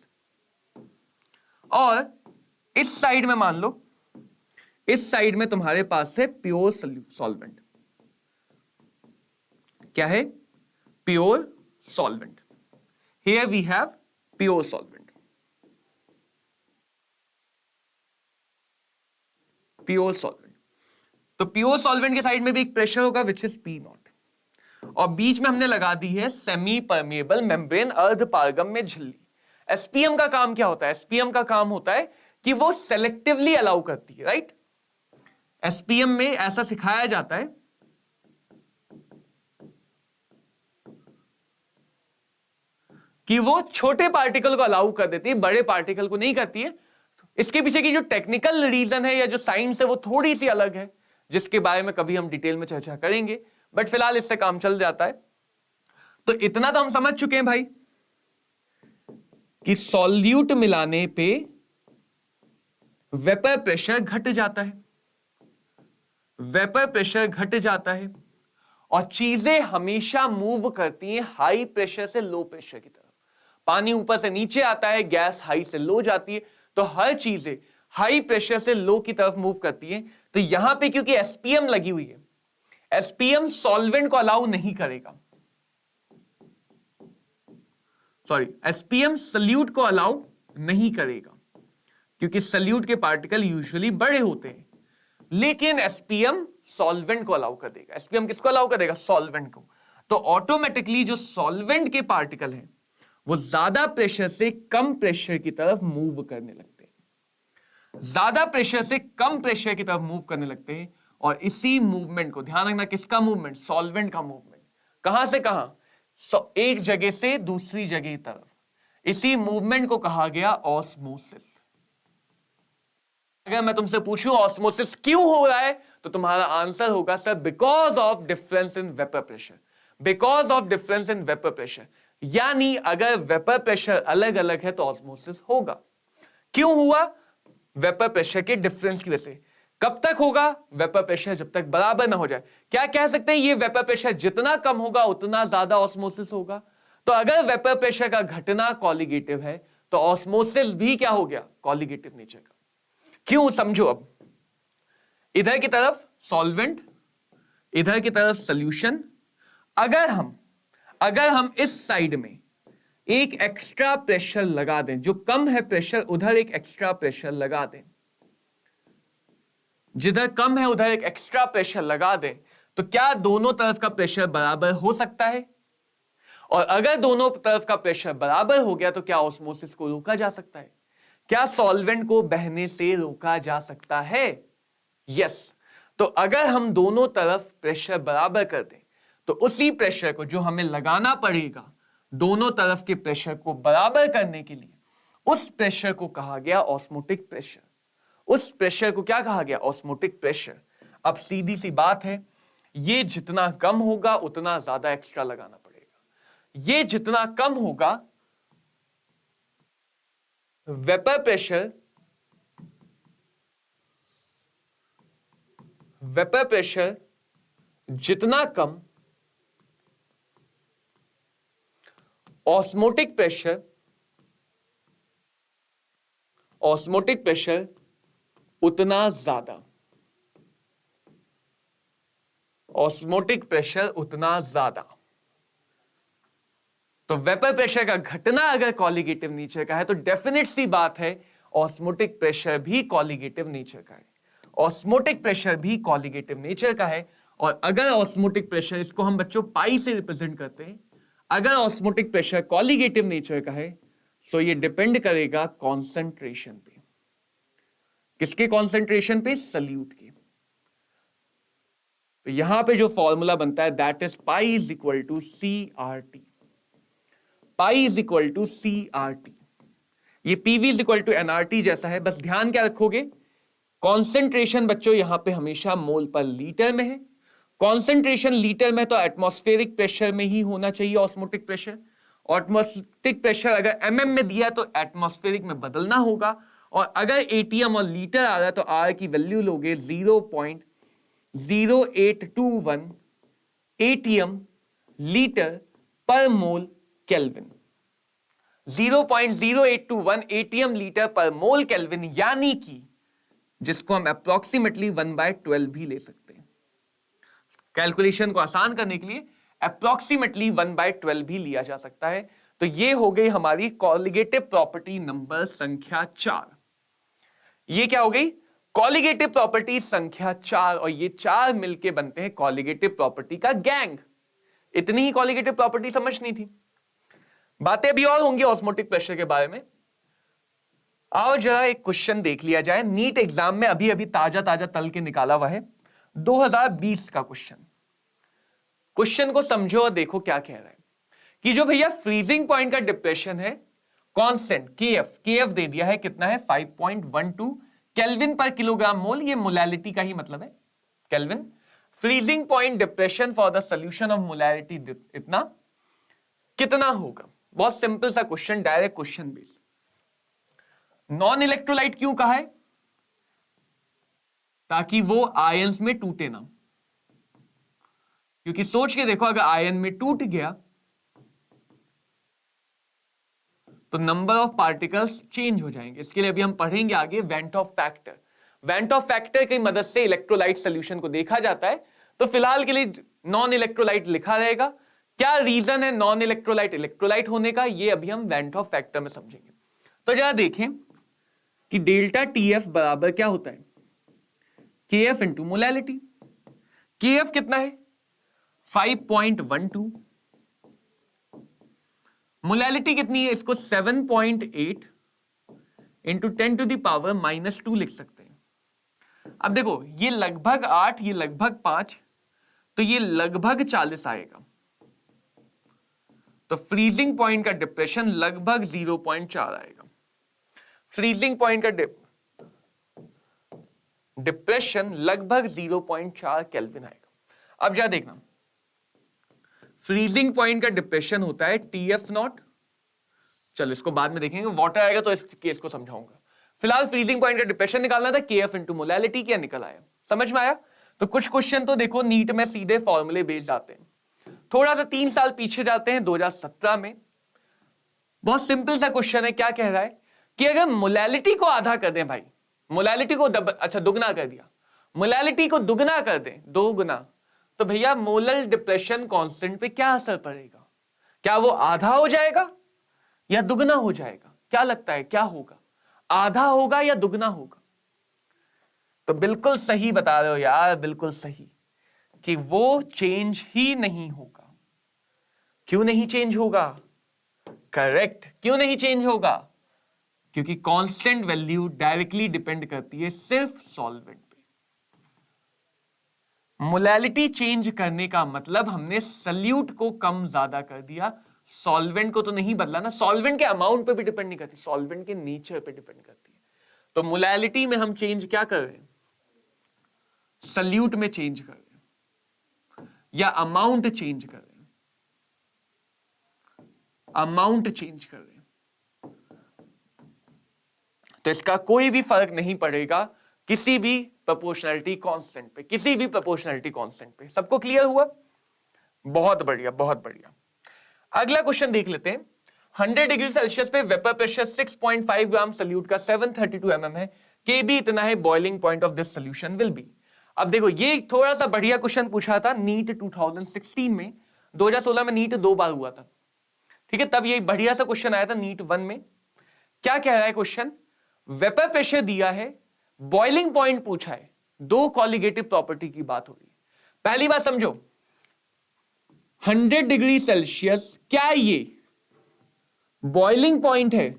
और इस साइड में मान लो, इस साइड में तुम्हारे पास है प्योर सॉल्वेंट। क्या है? Pure solvent. Here we have pure solvent, pure solvent. तो प्योर सॉल्वेंट के साइड में भी एक प्रेशर होगा विच इज पी नॉट, और बीच में हमने लगा दी है सेमी परमेबल मेम्ब्रेन, अर्ध पारगम्य झिल्ली। एसपीएम का काम क्या होता है? एसपीएम का काम होता है कि वो सेलेक्टिवली अलाउ करती है, राइट? एसपीएम में ऐसा सिखाया जाता है कि वो छोटे पार्टिकल को अलाउ कर देती है, बड़े पार्टिकल को नहीं करती है। इसके पीछे की जो टेक्निकल रीजन है या जो साइंस है वो थोड़ी सी अलग है, जिसके बारे में कभी हम डिटेल में चर्चा करेंगे, बट फिलहाल इससे काम चल जाता है। तो इतना तो हम समझ चुके हैं भाई कि सॉल्यूट मिलाने पे वेपर प्रेशर घट जाता है, वेपर प्रेशर घट जाता है, और चीजें हमेशा मूव करती हैं हाई प्रेशर से लो प्रेशर की तरफ। पानी ऊपर से नीचे आता है, गैस हाई से लो जाती है, तो हर चीजें हाई प्रेशर से लो की तरफ मूव करती हैं। तो यहां पे क्योंकि एसपीएम लगी हुई है, एसपीएम सॉल्वेंट को अलाउ नहीं करेगा, सॉरी, एसपीएम सॉल्यूट को अलाउ नहीं करेगा, क्योंकि सॉल्यूट के पार्टिकल यूजुअली बड़े होते हैं, लेकिन एसपीएम सॉल्वेंट को अलाउ कर देगा। एसपीएम किसको अलाउ कर देगा? सॉल्वेंट को। तो ऑटोमेटिकली जो सॉल्वेंट के पार्टिकल हैं वो ज्यादा प्रेशर से कम प्रेशर की तरफ मूव करने लगते हैं, ज्यादा प्रेशर से कम प्रेशर की तरफ मूव करने लगते हैं। और इसी मूवमेंट को ध्यान रखना, किसका मूवमेंट? सॉल्वेंट का मूवमेंट। कहां से कहां? एक जगह से दूसरी जगह की तरफ। इसी मूवमेंट को कहा गया ऑस्मोसिस। अगर मैं तुमसे पूछूं ऑस्मोसिस क्यों हो रहा है, तो तुम्हारा आंसर होगा sir because of difference in vapour pressure, because of difference in vapour pressure. यानी अगर वेपर प्रेशर अलग अलग है तो ऑस्मोसिस होगा। क्यों हुआ? वेपर प्रेशर के डिफरेंस की वजह से। कब तक होगा? वेपर प्रेशर जब तक बराबर ना हो जाए। क्या कह सकते हैं? ये वेपर प्रेशर जितना कम होगा उतना ज्यादा ऑस्मोसिस होगा। तो अगर वेपर प्रेशर का घटना कॉलिगेटिव है तो ऑस्मोसिस भी क्या हो गया? कॉलिगेटिव नेचर का। क्यों? समझो। अब इधर की तरफ सॉल्वेंट, इधर की तरफ सॉल्यूशन। अगर हम इस साइड में एक एक्स्ट्रा प्रेशर लगा दें, जो कम है प्रेशर उधर एक एक्स्ट्रा प्रेशर लगा दें, जिधर कम है उधर एक एक्स्ट्रा प्रेशर लगा दें, तो क्या दोनों तरफ का प्रेशर बराबर हो सकता है? और अगर दोनों तरफ का प्रेशर बराबर हो गया तो क्या ऑस्मोसिस को रोका जा सकता है? क्या सॉल्वेंट को बहने से रोका जा सकता है? यस। तो अगर हम दोनों तरफ प्रेशर बराबर कर दें तो उसी प्रेशर को जो हमें लगाना पड़ेगा दोनों तरफ के प्रेशर को बराबर करने के लिए, उस प्रेशर को कहा गया ऑस्मोटिक प्रेशर। उस प्रेशर को क्या कहा गया? Osmotic pressure. अब सीधी सी बात है, ये जितना कम होगा उतना ज्यादा एक्स्ट्रा लगाना पड़ेगा। ये जितना कम होगा, वेपर प्रेशर जितना कम, ऑस्मोटिक प्रेशर उतना ज्यादा, ऑस्मोटिक प्रेशर उतना ज्यादा। तो वेपर प्रेशर का घटना अगर कॉलिगेटिव नेचर का है तो डेफिनेट सी बात है ऑस्मोटिक प्रेशर भी कॉलिगेटिव नेचर का है। ऑस्मोटिक प्रेशर भी कॉलिगेटिव नेचर का है। और अगर ऑस्मोटिक प्रेशर, इसको हम बच्चों पाई से रिप्रेजेंट करते हैं, अगर ऑस्मोटिक प्रेशर कॉलिगेटिव नेचर का है तो ये डिपेंड करेगा कॉन्सेंट्रेशन पे। किसके कॉन्सेंट्रेशन पे? सॉल्यूट के। तो यहां पे जो फॉर्मूला बनता है that is pi is equal to CRT। Pi is equal to CRT। ये PV is equal to NRT जैसा है। बस ध्यान क्या रखोगे? कॉन्सेंट्रेशन बच्चों यहां पे हमेशा मोल पर लीटर में है। कॉन्सेंट्रेशन लीटर में तो एटमॉस्फेरिक प्रेशर में ही होना चाहिए ऑस्मोटिक प्रेशर, एटमॉस्फेरिक प्रेशर अगर एमएम में दिया तो एटमॉस्फेरिक में बदलना होगा, और अगर एटीएम और लीटर आ रहा है तो आर की वैल्यू लोगे 0.0821 एटीएम लीटर पर मोल केल्विन। 0.0821 एटीएम लीटर पर मोल केल्विन, यानी कि जिसको हम अप्रोक्सीमेटली 1/12 भी ले सकते हैं। कैलकुलेशन को आसान करने के लिए अप्रोक्सीमेटली 1/12 भी लिया जा सकता है। तो ये हो गई हमारी कॉलिगेटिव प्रॉपर्टी नंबर संख्या 4। ये क्या हो गई? कॉलिगेटिव प्रॉपर्टी संख्या 4, और ये 4 मिलके बनते हैं कॉलिगेटिव प्रॉपर्टी का गैंग। इतनी ही कॉलिगेटिव प्रॉपर्टी समझनी थी, बातें भी और होंगी ऑस्मोटिक प्रेशर के बारे में। आओ जरा एक क्वेश्चन देख लिया जाए, नीट एग्जाम में अभी अभी ताजा ताजा तल के निकाला हुआ है, 2020 का क्वेश्चन। क्वेश्चन को समझो और देखो क्या कह रहा है कि जो भैया फ्रीजिंग पॉइंट का डिप्रेशन है कांस्टेंट केएफ दे दिया है, कितना है 5.12 केल्विन पर किलोग्राम मोल। ये मोलैलिटी का ही मतलब है, kelvin. Freezing point depression for the solution of molality इतना कितना होगा? बहुत सिंपल सा question, direct question based. Non electrolyte क्यों कहा है? ताकि वो आयंस में टूटे ना, क्योंकि सोच के देखो अगर आयन में टूट गया तो नंबर ऑफ पार्टिकल्स चेंज हो जाएंगे। इसके लिए अभी हम पढ़ेंगे आगे went of factor. Went of factor की मदद से इलेक्ट्रोलाइट सॉल्यूशन को देखा जाता है। तो फिलहाल के लिए नॉन इलेक्ट्रोलाइट लिखा रहेगा। क्या रीजन है नॉन इलेक्ट्रोलाइट इलेक्ट्रोलाइट होने का, ये अभी हम वेंट ऑफ फैक्टर में समझेंगे। तो जरा देखें कि डेल्टा टीएफ बराबर क्या होता है, केएफ इंटू मोलैलिटी। केएफ कितना है 5.12, मोलैलिटी कितनी है, इसको 7.8 इंटू 10⁻⁻2 लिख सकते हैं। अब देखो ये लगभग 8, ये लगभग 5, तो ये लगभग 40 आएगा। तो फ्रीजिंग पॉइंट का डिप्रेशन लगभग 0.4 आएगा। फ्रीजिंग पॉइंट का डिप्रेशन लगभग 0.4 केल्विन आएगा। अब जा देखना, फ्रीजिंग पॉइंट का डिप्रेशन होता है टीएफ नॉट। चलो इसको बाद में देखेंगे, वाटर आएगा तो इस केस को समझाऊंगा। फिलहाल फ्रीजिंग पॉइंट का डिप्रेशन निकालना था, केएफ इंटू मोलैलिटी। क्या निकल आया, समझ में आया? तो कुछ क्वेश्चन तो देखो नीट में सीधे फॉर्मूले बेस्ड आते हैं। थोड़ा सा 3 साल पीछे जाते हैं, 2017 में बहुत सिंपल सा क्वेश्चन है। क्या कह रहा है कि अगर मोलैलिटी को आधा कर दें भाई, मोलैलिटी को दुगना कर दिया, मोलैलिटी को दुगना कर दें, 2 गुना, तो भैया मोलर डिप्रेशन कांस्टेंट पे क्या असर पड़ेगा? क्या वो आधा हो जाएगा या दुगना हो जाएगा? क्या लगता है क्या होगा, आधा होगा या दुगना होगा? तो बिल्कुल सही बता रहे हो यार, बिल्कुल सही, कि वो चेंज ही नहीं होगा। क्यों नहीं चेंज होगा? करेक्ट, क्यों नहीं चेंज होगा? क्योंकि कांस्टेंट वैल्यू डायरेक्टली डिपेंड करती है सिर्फ सॉल्वेंट पे। मोलैलिटी चेंज करने का मतलब हमने सल्यूट को कम ज्यादा कर दिया, सॉल्वेंट को तो नहीं बदला ना। सॉल्वेंट के अमाउंट पे भी डिपेंड नहीं करती, सॉल्वेंट के नेचर पे डिपेंड करती है। तो मोलैलिटी में हम चेंज क्या कर रहे हैं, सल्यूट में चेंज कर रहे हैं या अमाउंट चेंज कर रहे हैं, अमाउंट चेंज कर रहे हैं। तो इसका कोई भी फर्क नहीं पड़ेगा किसी भी प्रोपोर्शनैलिटी कांस्टेंट पे, किसी भी प्रोपोर्शनैलिटी कांस्टेंट पे। सबको क्लियर हुआ? बहुत बढ़िया, बहुत बढ़िया। अगला क्वेश्चन देख लेते हैं। 100 डिग्री सेल्सियस पे वेपर प्रेशर 6.5 ग्राम सल्यूट का 732 mm है, के बी इतना है, boiling point of this solution will be. अब देखो ये थोड़ा सा बढ़िया क्वेश्चन पूछा था नीट 2016 में, 2016 में नीट 2 बार हुआ था, ठीक है, तब ये बढ़िया सा क्वेश्चन आया था नीट 1 में। क्या कह रहा है क्वेश्चन, वेपर प्रेशर दिया है, बॉइलिंग पॉइंट पूछा है, 2 कॉलिगेटिव प्रॉपर्टी की बात हो रही है। पहली बात समझो, 100 डिग्री सेल्सियस क्या ये बॉइलिंग पॉइंट है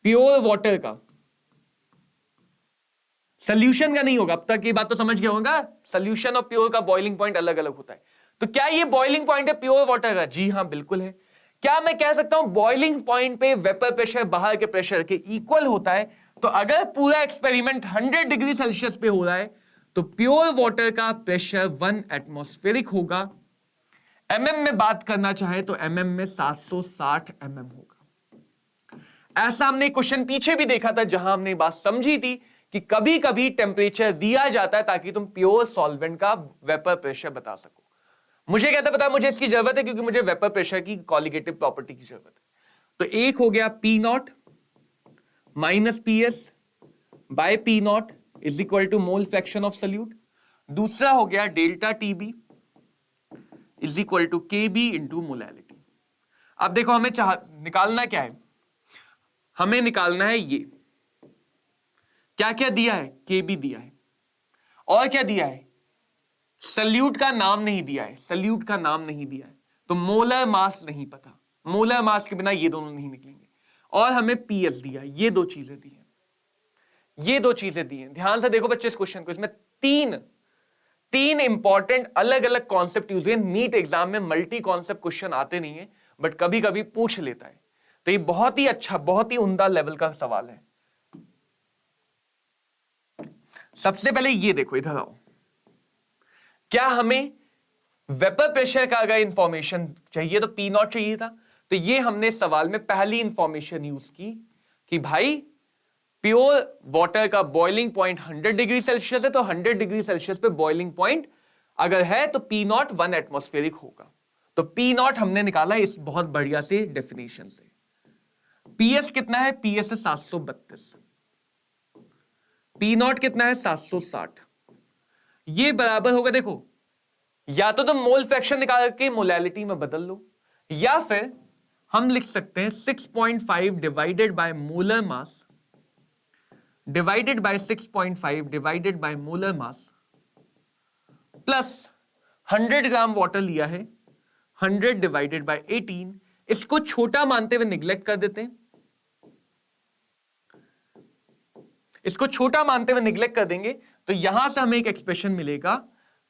प्योर वाटर का, सॉल्यूशन का नहीं होगा। अब तक ये बात तो समझ गया होगा, सॉल्यूशन और प्योर का बॉइलिंग पॉइंट अलग अलग होता है। तो क्या ये बॉइलिंग पॉइंट है प्योर वाटर का? जी हां बिल्कुल है। क्या मैं कह सकता हूं बॉइलिंग पॉइंट पे वेपर प्रेशर बाहर के प्रेशर के इक्वल होता है? तो अगर पूरा एक्सपेरिमेंट 100 डिग्री सेल्सियस पे हो रहा है तो प्योर वाटर का प्रेशर 1 एटमॉस्फेरिक होगा, mm में बात करना चाहे तो mm में 760 mm होगा। ऐसा हमने क्वेश्चन पीछे भी देखा था जहां हमने बात समझी थी कि कभी कभी टेम्परेचर दिया जाता है ताकि तुम प्योर सॉल्वेंट का वेपर प्रेशर बता सको। मुझे कैसे पता? मुझे इसकी जरूरत है क्योंकि मुझे वेपर प्रेशर की कॉलिगेटिव प्रॉपर्टी की जरूरत है। तो एक हो गया P not minus P S by P not is equal to mole fraction of solute. दूसरा हो गया delta T B is equal to K B into molality. अब देखो हमें निकालना क्या है? हमें निकालना है ये क्या क्या दिया है, के बी दिया है और क्या दिया है, सल्यूट का नाम नहीं दिया है, सल्यूट का नाम नहीं दिया है, तो मोलर मास नहीं पता, मोलर मास के बिना ये दोनों नहीं निकलेंगे। और हमें पीएस दिया, ये दो चीजें दी हैं, ये दो चीजें दी हैं। ध्यान से देखो बच्चे इस क्वेश्चन को, इसमें तीन इंपॉर्टेंट अलग अलग कॉन्सेप्ट यूज हुए। नीट एग्जाम में मल्टी कॉन्सेप्ट क्वेश्चन आते नहीं है बट कभी कभी पूछ लेता है, तो ये बहुत ही अच्छा, बहुत ही उम्दा लेवल का सवाल है। सबसे पहले ये देखो, इधर आओ, क्या हमें वेपर प्रेशर का अगर इंफॉर्मेशन चाहिए तो पी नॉट चाहिए था, तो ये हमने सवाल में पहली इंफॉर्मेशन यूज की कि भाई प्योर वाटर का बॉइलिंग पॉइंट 100 डिग्री सेल्सियस है, तो 100 डिग्री सेल्सियस पे बॉइलिंग पॉइंट अगर है तो पी नॉट 1 एटमॉस्फेरिक होगा। तो पी नॉट हमने निकाला इस बहुत बढ़िया से डेफिनेशन से। पीएस कितना है? पीएस है 732, पी नॉट कितना है? 760। ये बराबर होगा, देखो या तो तुम मोल फ्रैक्शन निकाल के मोलैलिटी में बदल लो, या फिर हम लिख सकते हैं 6.5 divided by molar mass divided by 6.5 divided by molar mass plus 100 gram water लिया है, 100 डिवाइडेड बाय 18। इसको छोटा मानते हुए निग्लेक्ट कर देते हैं, इसको छोटा मानते हुए निग्लेक्ट कर देंगे, तो यहां से हमें एक एक्सप्रेशन मिलेगा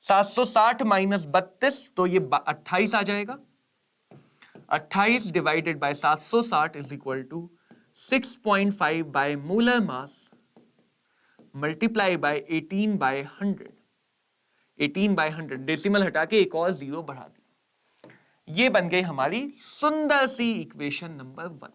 760 माइनस 32, तो ये 28 आ जाएगा। 28 divided by 760 is equal to 6.5 by molar mass multiply by 18 by 100। 18 by 100 decimal हटा के एक और जीरो बढ़ा दिया। ये बन गई हमारी सुंदर सी इक्वेशन नंबर 1,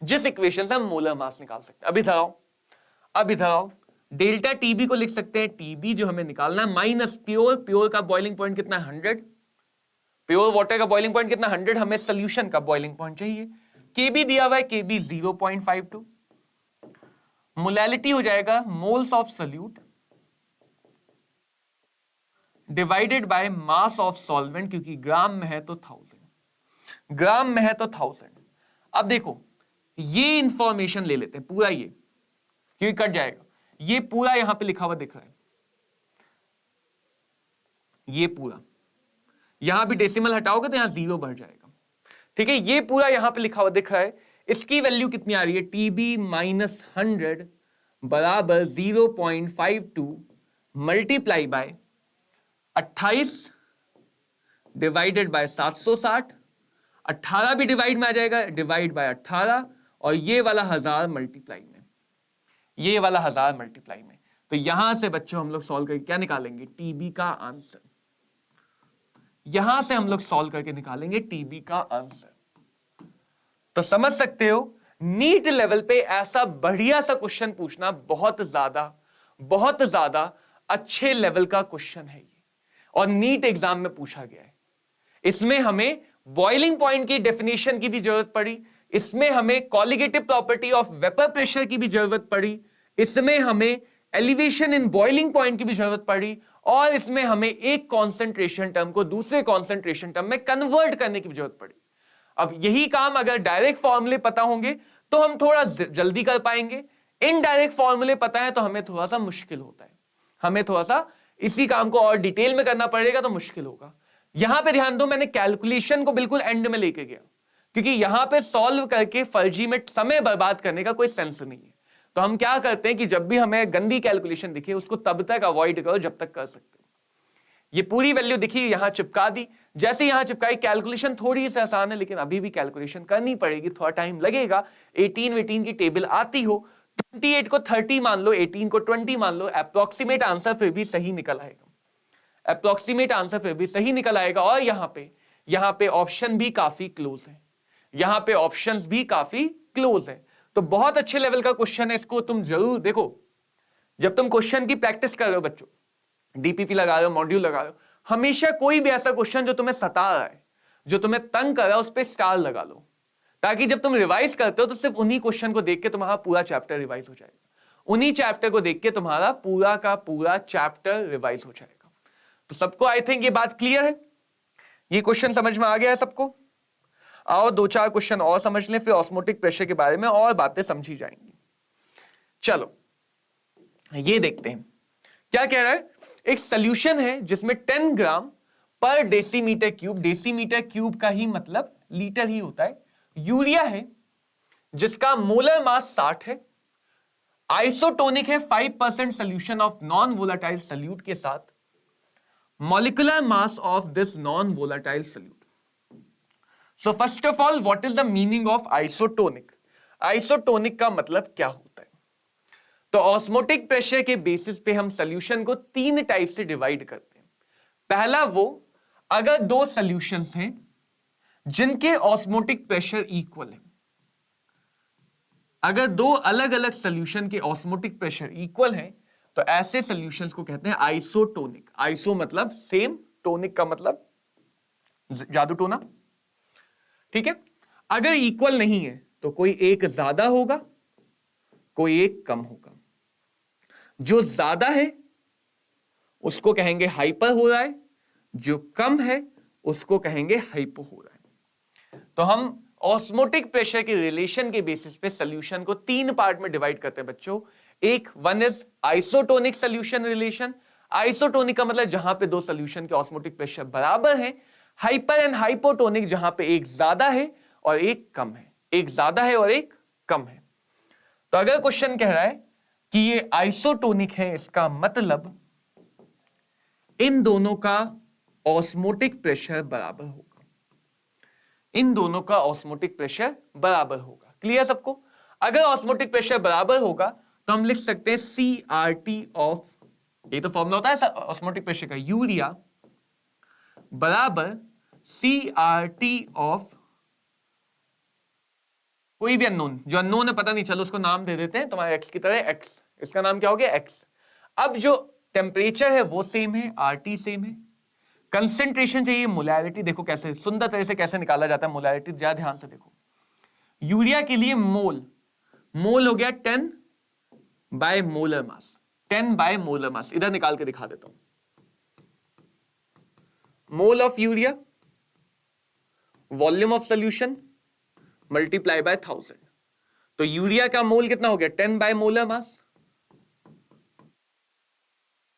जिस इक्वेशन से हम मोलर मास निकाल सकते हैं। अब इधर आओ, डेल्टा टीबी को लिख सकते हैं, टीबी जो हमें निकालना है माइनस प्योर का बॉइलिंग पॉइंट कितना है? 100। प्योर वाटर का बॉइलिंग पॉइंट कितना? 100। हमें सोल्यूशन का बॉइलिंग पॉइंट चाहिए, केबी दिया हुआ है, केबी 0.52। मोलैलिटी हो जाएगा moles of solute divided by mass of solvent, क्योंकि ग्राम में है तो 1000, ग्राम में है तो 1000। अब देखो ये इंफॉर्मेशन ले लेते हैं पूरा, ये क्योंकि कट जाएगा, ये पूरा यहां पे लिखा हुआ दिख रहा है, ये पूरा, यहां भी डेसिमल हटाओगे तो यहां जीरो बढ़ जाएगा, ठीक है। ये पूरा यहां पे लिखा हुआ दिख रहा है, इसकी वैल्यू कितनी आ रही है? टीबी माइनस 100 बराबर 0.52 मल्टीप्लाई बाय 28 डिवाइडेड बाय 760, 18 भी डिवाइड में आ जाएगा, डिवाइड बाय 18, और ये वाला 1000 मल्टीप्लाई में, ये वाला 1000 मल्टीप्लाई में। तो यहां से बच्चों हम लोग सॉल्व करके क्या निकालेंगे? टीबी का आंसर। यहां से हम लोग सॉल्व करके निकालेंगे टीबी का आंसर। तो समझ सकते हो नीट लेवल पे ऐसा बढ़िया सा क्वेश्चन पूछना बहुत ज्यादा अच्छे लेवल का क्वेश्चन है ये, और नीट एग्जाम में पूछा गया है। इसमें हमें बॉइलिंग पॉइंट की डेफिनेशन की भी जरूरत पड़ी, इसमें हमें colligative property of vapour pressure की भी जरूरत पड़ी, इसमें हमें एलिवेशन इन बॉइलिंग पॉइंट की भी जरूरत पड़ी, और इसमें हमें एक कॉन्सेंट्रेशन टर्म को दूसरे कॉन्सेंट्रेशन टर्म में कन्वर्ट करने की भी जरूरत पड़ी। अब यही काम अगर डायरेक्ट फॉर्मूले पता होंगे तो हम थोड़ा जल्दी कर पाएंगे, इनडायरेक्ट फॉर्मूले पता है तो हमें थोड़ा सा मुश्किल होता है, हमें थोड़ा सा इसी काम को और डिटेल में करना पड़ेगा तो मुश्किल होगा। यहां पे ध्यान दो, मैंने कैलकुलेशन को बिल्कुल एंड में लेके गया, क्योंकि यहां पे सॉल्व करके फर्जी में समय बर्बाद करने का कोई सेंस नहीं है। तो हम क्या करते हैं कि जब भी हमें गंदी कैलकुलेशन दिखे उसको तब तक अवॉइड करो जब तक कर सकते हो। ये पूरी वैल्यू दिखी, यहां चिपका दी, जैसे यहां चिपकाई, कैलकुलेशन थोड़ी सी आसान है लेकिन अभी भी कैलकुलेशन करनी पड़ेगी, थोड़ा टाइम लगेगा। 18 की टेबल आती हो, 28 को 30 मान लो, 18 को 20 मान लो, अप्रोक्सीमेट आंसर फिर भी सही निकल आएगा, अप्रोक्सीमेट आंसर फिर भी सही निकल आएगा। और यहाँ पे ऑप्शन भी काफी क्लोज है, यहाँ पे ऑप्शंस भी काफी क्लोज है। तो बहुत अच्छे लेवल का क्वेश्चन है, इसको तुम जरूर देखो। जब तुम क्वेश्चन की प्रैक्टिस कर रहे हो बच्चों, डीपीपी लगा रहे हो, मॉड्यूल लगा रहे हो, हमेशा कोई भी ऐसा क्वेश्चन जो तुम्हें सता रहा है, जो तुम्हें तंग कर रहा है, उस पर स्टार लगा लो, ताकि जब तुम रिवाइज करते हो तो सिर्फ उन्हीं क्वेश्चन को देख के तुम्हारा पूरा चैप्टर रिवाइज हो जाएगा, उन्हीं चैप्टर को देख के तुम्हारा पूरा का पूरा चैप्टर रिवाइज हो जाएगा। तो सबको आई थिंक ये बात क्लियर है, ये क्वेश्चन समझ में आ गया है सबको। आओ 2-4 क्वेश्चन और समझ लें, फिर ऑस्मोटिक प्रेशर के बारे में और बातें समझी जाएंगी। चलो ये देखते हैं क्या कह रहा है। एक सॉल्यूशन है जिसमें 10 ग्राम पर डेसीमीटर क्यूब, डेसीमीटर क्यूब का ही मतलब लीटर ही होता है, यूरिया है जिसका मोलर मास 60 है, आइसोटोनिक है 5% solution of non volatile solute के साथ, molecular mass of this non volatile solute. So first of all what is the meaning of isotonic? Isotonic का मतलब क्या होता है? तो ऑस्मोटिक प्रेशर के बेसिस पे हम सॉल्यूशन को 3 टाइप से डिवाइड करते हैं। पहला वो, अगर 2 सॉल्यूशंस हैं जिनके ऑस्मोटिक प्रेशर इक्वल है, अगर 2 अलग अलग सॉल्यूशन के ऑस्मोटिक प्रेशर इक्वल है तो ऐसे सॉल्यूशंस को कहते हैं आइसोटोनिक। आइसो मतलब सेम, टोनिक का मतलब जादू टोना, ठीक है। अगर इक्वल नहीं है तो कोई एक ज्यादा होगा, कोई एक कम होगा। जो ज्यादा है उसको कहेंगे हाइपर हो रहा है, जो कम है उसको कहेंगे हाइपो हो रहा है। तो हम ऑस्मोटिक प्रेशर के रिलेशन के बेसिस पे सॉल्यूशन को 3 पार्ट में डिवाइड करते हैं बच्चों। एक one is isotonic solution relation. Isotonic का मतलब जहां पे 2 सॉल्यूशन के ऑस्मोटिक प्रेशर बराबर है। हाइपर एंड हाइपोटोनिक जहां पे एक ज्यादा है और एक कम है, एक ज्यादा है और एक कम है। तो अगर क्वेश्चन कह रहा है कि ये आइसोटोनिक है, इसका मतलब इन दोनों का ऑस्मोटिक प्रेशर बराबर होगा, इन दोनों का ऑस्मोटिक प्रेशर बराबर होगा। क्लियर सबको? अगर ऑस्मोटिक प्रेशर बराबर होगा तो हम लिख सकते हैं CRT ऑफ, ये तो फॉर्मूला होता है ऑस्मोटिक प्रेशर का, यूरिया बराबर CRT ऑफ कोई भी अननोन, जो अननोन है पता नहीं, चलो उसको नाम दे देते हैं तुम्हारे x की तरह, x, इसका नाम क्या हो गया x। अब जो टेम्परेचर है वो सेम है, RT सेम है, कंसेंट्रेशन चाहिए, मोलैरिटी देखो कैसे सुंदर तरह से कैसे निकाला जाता है मोलैरिटी, ज्यादा ध्यान से देखो। यूरिया के लिए मोल, मोल हो गया 10 बाय मोलर मास, 10 बाय मोलर मास, इधर निकाल के दिखा देता हूं। Mole of urea, volume of solution multiply by 1000। तो यूरिया का मोल कितना हो गया? 10 बाय मोलर मास।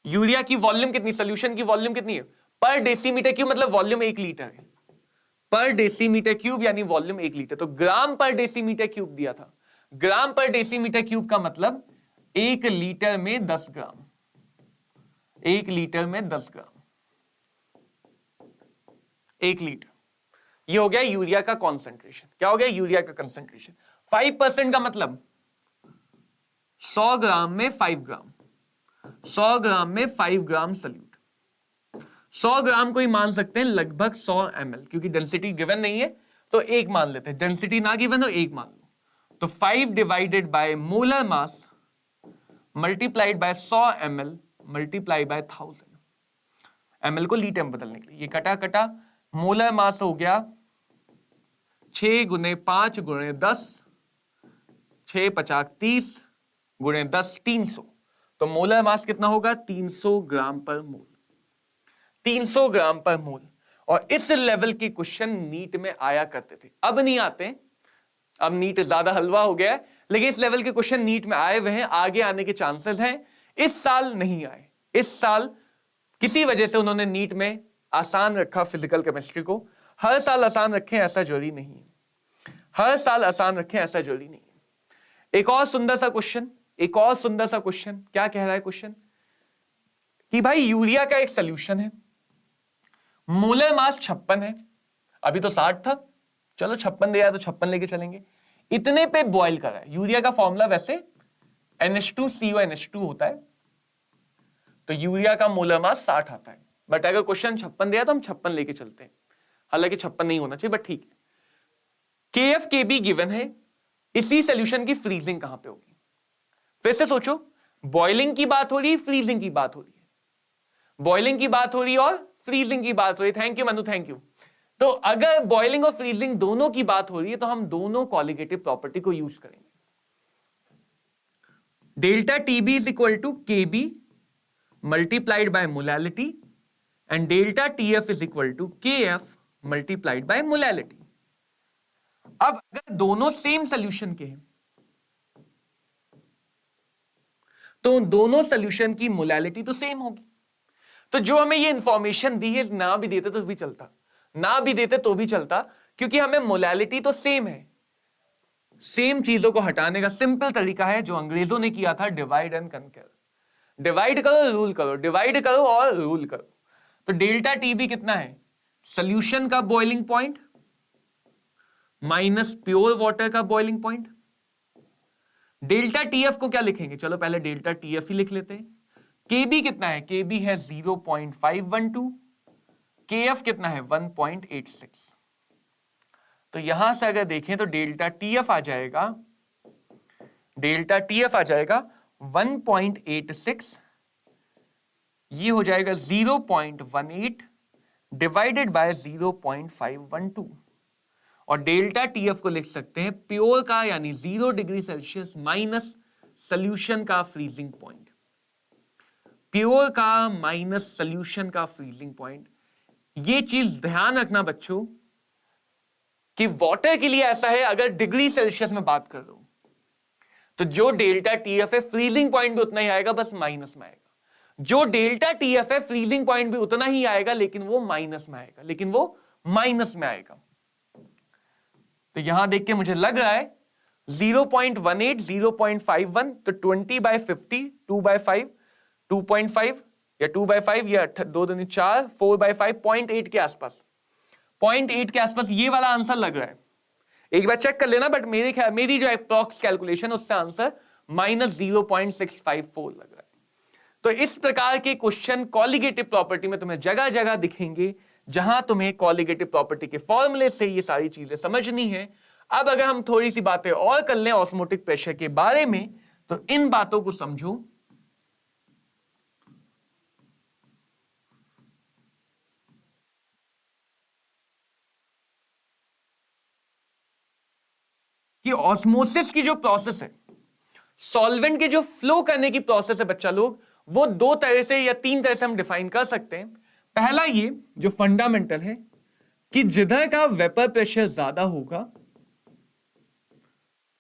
यूरिया की वॉल्यूम कितनी, सॉल्यूशन की वॉल्यूम कितनी है? पर डेसीमीटर क्यूब, मतलब वॉल्यूम 1 लीटर है, पर डेसीमीटर क्यूब यानी वॉल्यूम 1 लीटर। तो ग्राम पर डेसीमीटर क्यूब दिया था, ग्राम पर डेसीमीटर क्यूब का मतलब 1 लीटर में 10 ग्राम, 1 लीटर में 10 ग्राम, 1 लीटर। ये हो गया यूरिया का कॉन्सेंट्रेशन। क्या हो गया? यूरिया का कंसेंट्रेशन। 5% का मतलब 100 ग्राम में 5 ग्राम, 100 ग्राम में 5 ग्राम सॉल्यूट। 100 ग्राम को ही मान सकते हैं लगभग 100 ml, क्योंकि डेंसिटी गिवन नहीं है तो 1 मान लेते हैं, डेंसिटी ना गिवन हो 1 मान लो। तो 5 divided by molar mass multiplied by 100 ml multiply by 1000, ml को लीटर में बदलने के लिए। ये कटा कटा, मोलर मास हो गया 6 गुने 5 गुने 10, 6 50 30 गुने 10 300। तो मोलर मास कितना होगा? 300 ग्राम पर मोल, 300 ग्राम पर मोल। और इस लेवल के क्वेश्चन नीट में आया करते थे, अब नहीं आते, अब नीट ज्यादा हलवा हो गया है, लेकिन इस लेवल के क्वेश्चन नीट में आए हुए हैं, आगे आने के चांसेस हैं। इस साल नहीं आए, इस साल किसी वजह से उन्होंने नीट में आसान रखा फिजिकल केमिस्ट्री को। हर साल आसान रखें ऐसा जरूरी नहीं है, हर साल आसान रखें ऐसा जरूरी नहीं है। एक और सुंदर सा क्वेश्चन, एक और सुंदर सा क्वेश्चन, क्या कह रहा है क्वेश्चन कि भाई यूरिया का एक सॉल्यूशन है, मोलर मास 56 है, अभी तो 60 था, चलो 56 दिया तो 56 लेके चलेंगे, इतने पे बॉयल करा है। यूरिया का फॉर्मूला वैसे NH2CO NH2 होता है, तो यूरिया का मोलर मास 60 आता है। बट अगर क्वेश्चन 56 दिया तो हम 56 लेके चलते हैं, हालांकि 56 नहीं होना चाहिए बट ठीक है। KF KB गिवन है, इसी सोल्यूशन की फ्रीजिंग कहां पे होगी? फिर से सोचो, बॉइलिंग की बात हो रही है, फ्रीजिंग की बात हो रही है, बॉइलिंग की बात हो रही है और फ्रीजिंग की बात हो रही है। Thank you Manu, thank you. तो अगर बॉइलिंग और फ्रीजिंग दोनों की बात हो रही है तो हम दोनों कॉलिगेटिव प्रॉपर्टी को यूज करेंगे। Delta TB is equal to KB multiplied by molality and delta TF is equal to KF multiplied by molality. अब अगर दोनों सेम सोल्यूशन के हैं तो दोनों सोल्यूशन की मोलैलिटी तो सेम होगी। तो जो हमें ये इंफॉर्मेशन दी है, ना भी देते तो भी चलता, ना भी देते तो भी चलता, क्योंकि हमें मोलैलिटी तो सेम है। सेम चीजों को हटाने का सिंपल तरीका है जो अंग्रेजों ने किया था, डिवाइड एंड कंकर। डिवाइड करो, रूल करो, डिवाइड करो और रूल करो। तो डेल्टा टीबी कितना है? सोल्यूशन का boiling point minus pure water का बॉइलिंग पॉइंट। डेल्टा टीएफ को क्या लिखेंगे? चलो पहले डेल्टा टीएफ ही लिख लेते हैं। केबी कितना है? केबी है 0.512, केएफ कितना है? 1.86। तो यहां से अगर देखें तो डेल्टा टीएफ आ जाएगा, डेल्टा टीएफ आ जाएगा 1.86, ये हो जाएगा 0.18 डिवाइडेड बाय 0.512। और डेल्टा टीएफ को लिख सकते हैं प्योर का यानी 0 डिग्री सेल्सियस माइनस सोल्यूशन का फ्रीजिंग पॉइंट, प्योर का माइनस सोल्यूशन का फ्रीजिंग पॉइंट। ये चीज ध्यान रखना बच्चों कि वाटर के लिए ऐसा है, अगर डिग्री सेल्सियस में बात कर रहा हूं तो जो डेल्टा टीएफ है फ्रीजिंग पॉइंट भी उतना ही आएगा, बस माइनस में आएगा। जो डेल्टा टीएफ है फ्रीजिंग पॉइंट भी उतना ही आएगा लेकिन वो माइनस में आएगा, लेकिन वो माइनस में आएगा। तो यहां देख के मुझे लग रहा है 0.18 0.51, तो 20/50 2/5 2.5 या 2/5 या 2 दूनी 4 4/5 0.8 के आसपास, 0.8 के आसपास ये वाला आंसर लग रहा है। एक बार चेक कर लेना, बट मेरी जो अप्रॉक्स कैलकुलेशन उससे आंसर -0.654 लग रहा है। तो इस प्रकार के क्वेश्चन कॉलिगेटिव प्रॉपर्टी में तुम्हें जगह जगह दिखेंगे, जहां तुम्हें कॉलिगेटिव प्रॉपर्टी के फॉर्मूले से ये सारी चीजें समझनी है। अब अगर हम थोड़ी सी बातें और कर लें ऑस्मोटिक प्रेशर के बारे में, तो इन बातों को समझो कि ऑस्मोसिस की जो प्रोसेस है, सॉल्वेंट के जो फ्लो करने की प्रोसेस है बच्चा लोग, वो 2 तरह से या 3 तरह से हम डिफाइन कर सकते हैं। पहला ये जो फंडामेंटल है कि जिधर का वेपर प्रेशर ज्यादा होगा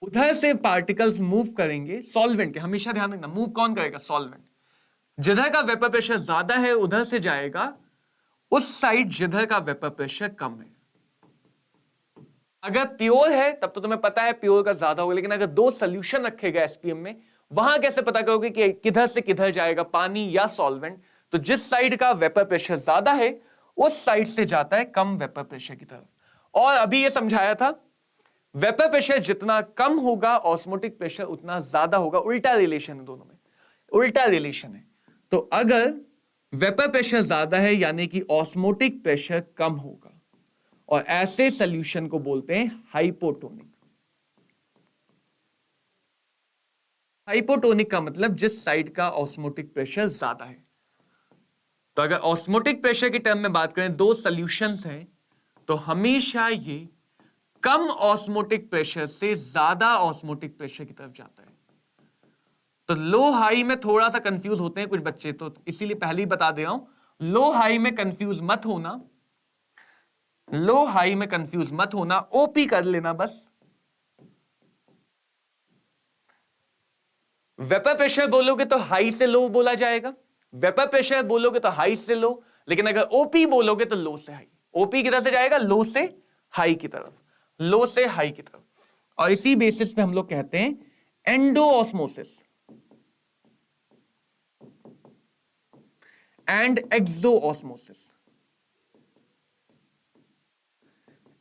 उधर से पार्टिकल्स मूव करेंगे सॉल्वेंट के। हमेशा ध्यान रखना, मूव कौन करेगा? सॉल्वेंट। जिधर का वेपर प्रेशर ज्यादा है उधर से जाएगा उस साइड जिधर का वेपर प्रेशर कम है। अगर प्योर है तब तो तुम्हें पता है प्योर का ज्यादा होगा, लेकिन अगर 2 सोल्यूशन रखे गए एसपीएम में, वहां कैसे पता करोगे कि किधर से किधर जाएगा, पानी या सॉल्वेंट? तो जिस साइड का वेपर प्रेशर ज्यादा है उस साइड से जाता है कम वेपर प्रेशर की तरफ। और अभी ये समझाया था, वेपर प्रेशर जितना कम होगा ऑस्मोटिक प्रेशर उतना ज्यादा होगा। उल्टा रिलेशन है, दोनों में उल्टा रिलेशन है। तो अगर वेपर प्रेशर ज्यादा है यानी कि ऑस्मोटिक प्रेशर कम होगा, और ऐसे सॉल्यूशन को बोलते हैं हाइपोटोनिक। हाइपोटोनिक का मतलब जिस साइड का ऑस्मोटिक प्रेशर ज्यादा है। तो अगर ऑस्मोटिक प्रेशर की टर्म में बात करें, 2 सॉल्यूशंस हैं, तो हमेशा ये कम ऑस्मोटिक प्रेशर से ज्यादा ऑस्मोटिक प्रेशर की तरफ जाता है। तो लो हाई में थोड़ा सा कंफ्यूज होते हैं कुछ बच्चे, तो इसीलिए पहले ही बता दे रहा हूं, लो हाई में कंफ्यूज मत होना, लो हाई में कंफ्यूज मत होना, ओपी कर लेना बस। वेपर प्रेशर बोलोगे तो हाई से लो बोला जाएगा, वेपर प्रेशर बोलोगे तो हाई से लो, लेकिन अगर ओपी बोलोगे तो लो से हाई। ओपी किधर से जाएगा? लो से हाई की तरफ, लो से हाई की तरफ। और इसी बेसिस पे हम लोग कहते हैं endo osmosis and exo osmosis.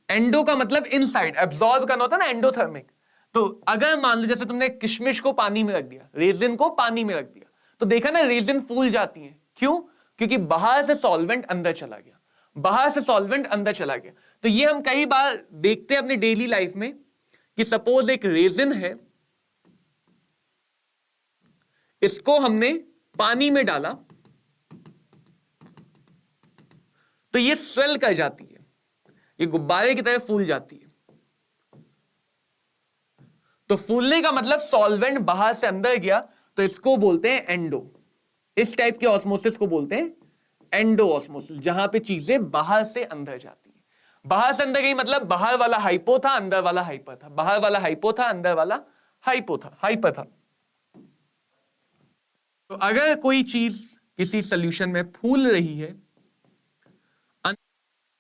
Endo का मतलब इनसाइड, एब्जॉर्ब करना होता है ना, एंडोथर्मिक। तो अगर मान लो जैसे तुमने किशमिश को पानी में रख दिया, रेजिन को पानी में रख दिया, तो देखा ना रेजिन फूल जाती है। क्यों? क्योंकि बाहर से सॉल्वेंट अंदर चला गया, बाहर से सॉल्वेंट अंदर चला गया। तो ये हम कई बार देखते हैं अपनी डेली लाइफ में कि सपोज एक रेजिन है, इसको हमने पानी में डाला तो ये स्वेल कर जाती है, ये गुब्बारे की तरह फूल जाती है। तो फूलने का मतलब सॉल्वेंट बाहर से अंदर गया, तो इसको बोलते हैं एंडो। इस टाइप के ऑस्मोसिस को बोलते हैं एंडो ऑस्मोसिस, जहां पे चीजें बाहर से अंदर जाती है। बाहर से अंदर गई मतलब बाहर वाला हाइपो था, अंदर वाला हाइपर था, बाहर वाला हाइपो था, अंदर वाला हाइपर था। तो अगर कोई चीज किसी सॉल्यूशन में फूल रही है,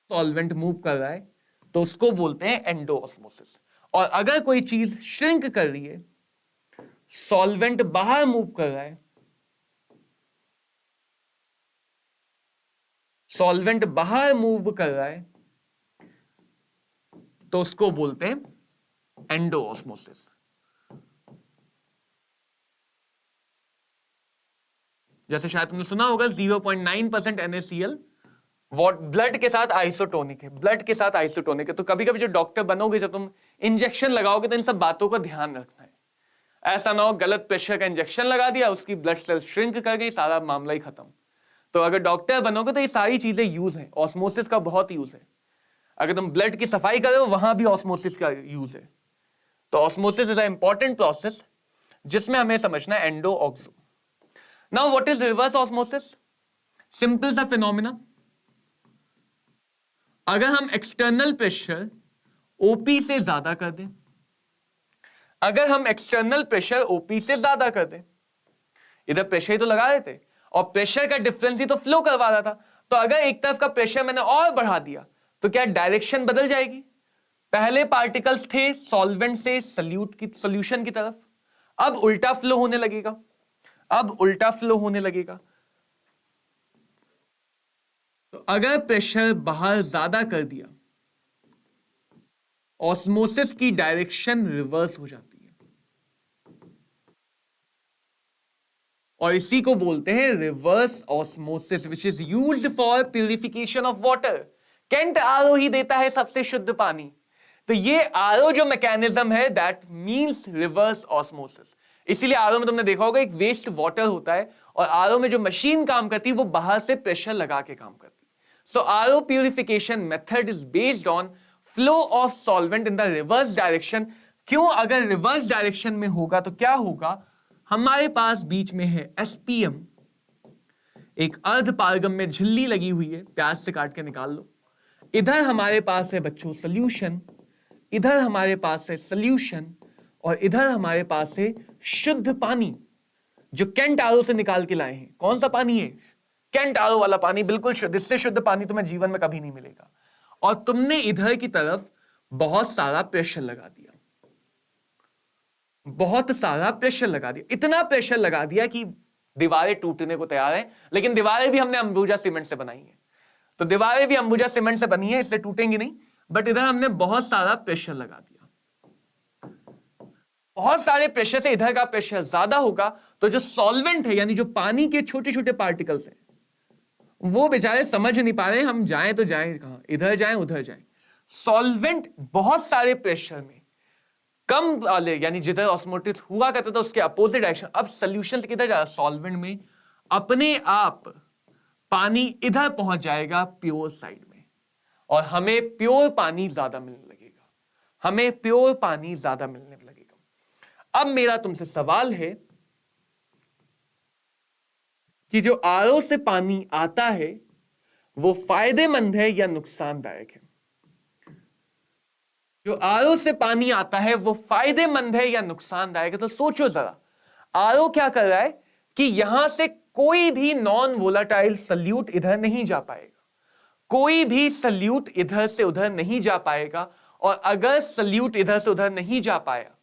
सॉल्वेंट मूव कर रहा है, तो उसको बोलते हैं एंडो ऑस्मोसिस। और अगर कोई चीज श्रिंक कर रही है, सॉल्वेंट बाहर मूव कर रहा है, सॉल्वेंट बाहर मूव कर रहा है, तो उसको बोलते हैं एंडो ऑस्मोसिस। जैसे शायद तुमने सुना होगा 0.9% NaCl ब्लड के साथ आइसोटोनिक है, ब्लड के साथ आइसोटोनिक है। तो कभी कभी जो डॉक्टर बनोगे, जब तुम इंजेक्शन लगाओगे, तो इन सब बातों का ध्यान रखना है। ऐसा ना हो गलत प्रेशर का इंजेक्शन लगा दिया, उसकी ब्लड सेल श्रिंक कर गई, सारा मामला ही खत्म। तो अगर डॉक्टर बनोगे तो ये सारी चीजें यूज है, ऑस्मोसिस का बहुत यूज है। अगर तुम ब्लड की सफाई करो, वहां भी ऑस्मोसिस का यूज है। तो osmosis is a important process जिसमें हमें समझना है endo oxo. Now what is reverse osmosis? Simple सा फिनोमिना। अगर हम एक्सटर्नल प्रेशर ओपी से ज्यादा कर दें, अगर हम एक्सटर्नल प्रेशर ओपी से ज्यादा कर दें, इधर प्रेशर ही तो लगा रहे थे और प्रेशर का डिफरेंस ही तो फ्लो करवा रहा था, तो अगर एक तरफ का प्रेशर मैंने और बढ़ा दिया तो क्या डायरेक्शन बदल जाएगी? पहले पार्टिकल्स थे सॉल्वेंट से सॉल्यूशन की तरफ, अब उल्टा फ्लो होने लगेगा, अब उल्टा फ्लो होने लगेगा। तो अगर प्रेशर बाहर ज्यादा कर दिया, ऑस्मोसिस की डायरेक्शन रिवर्स हो जाती है, और इसी को बोलते हैं reverse osmosis, which is used for purification of water. Kent RO ही देता है सबसे शुद्ध पानी। तो ये आरओ जो मैकेनिज्म है, दैट मींस रिवर्स ऑस्मोसिस। इसीलिए आरओ में तुमने देखा होगा एक वेस्ट वाटर होता है, और आरओ में जो मशीन काम करती है वो बाहर से प्रेशर लगा के काम करती है। So RO purification method is based on flow of solvent in the reverse direction। क्यों? अगर रिवर्स डायरेक्शन में होगा तो क्या होगा? हमारे पास बीच में है SPM, एक अर्ध पारगम में झिल्ली लगी हुई है, प्याज से काट के निकाल लो। इधर हमारे पास है बच्चों सॉल्यूशन, इधर हमारे पास है सॉल्यूशन, और इधर हमारे पास है शुद्ध पानी जो केंट आरओ से निकाल के लाए हैं। कौन सा पानी है? केंट आरओ वाला पानी, बिल्कुल शुद्ध। इससे शुद्ध पानी तुम्हें जीवन में कभी नहीं मिलेगा। और तुमने इधर की तरफ बहुत सारा प्रेशर लगा दिया, बहुत सारा प्रेशर लगा दिया, इतना प्रेशर लगा दिया कि दीवारें टूटने को तैयार है। लेकिन दीवारें भी हमने अंबुजा सीमेंट से बनाई है, तो दीवारें भी अंबुजा सीमेंट से बनी है, इससे टूटेंगी नहीं। बट इधर हमने बहुत सारा प्रेशर लगा दिया, बहुत सारे प्रेशर से इधर का प्रेशर ज्यादा होगा, तो जो सॉल्वेंट है, यानी जो पानी के छोटे छोटे पार्टिकल्स हैं, वो बेचारे समझ नहीं पा रहे हम जाएं तो जाएं कहां, इधर जाएं उधर जाएं। सॉल्वेंट बहुत सारे प्रेशर में कम वाले, यानी जिधर ऑस्मोटिस हुआ करता था उसके अपोजिट डायरेक्शन, अब सॉल्यूशन से किधर जा रहा है? सॉल्वेंट में। अपने आप पानी इधर पहुंच जाएगा प्योर साइड में, और हमें प्योर पानी ज्यादा मिलने लगेगा, हमें प्योर पानी ज्यादा मिलने लगेगा। अब मेरा तुमसे सवाल है कि जो आरओ से पानी आता है वो फायदेमंद है या नुकसानदायक है? जो आरओ से पानी आता है वो फायदेमंद है या नुकसानदायक है? तो सोचो जरा, आरओ क्या कर रहा है कि यहां से कोई भी नॉन वोलाटाइल सल्यूट इधर नहीं जा पाएगा, कोई भी सल्यूट इधर से उधर नहीं जा पाएगा। और अगर सल्यूट इधर से उधर नहीं जा पाया,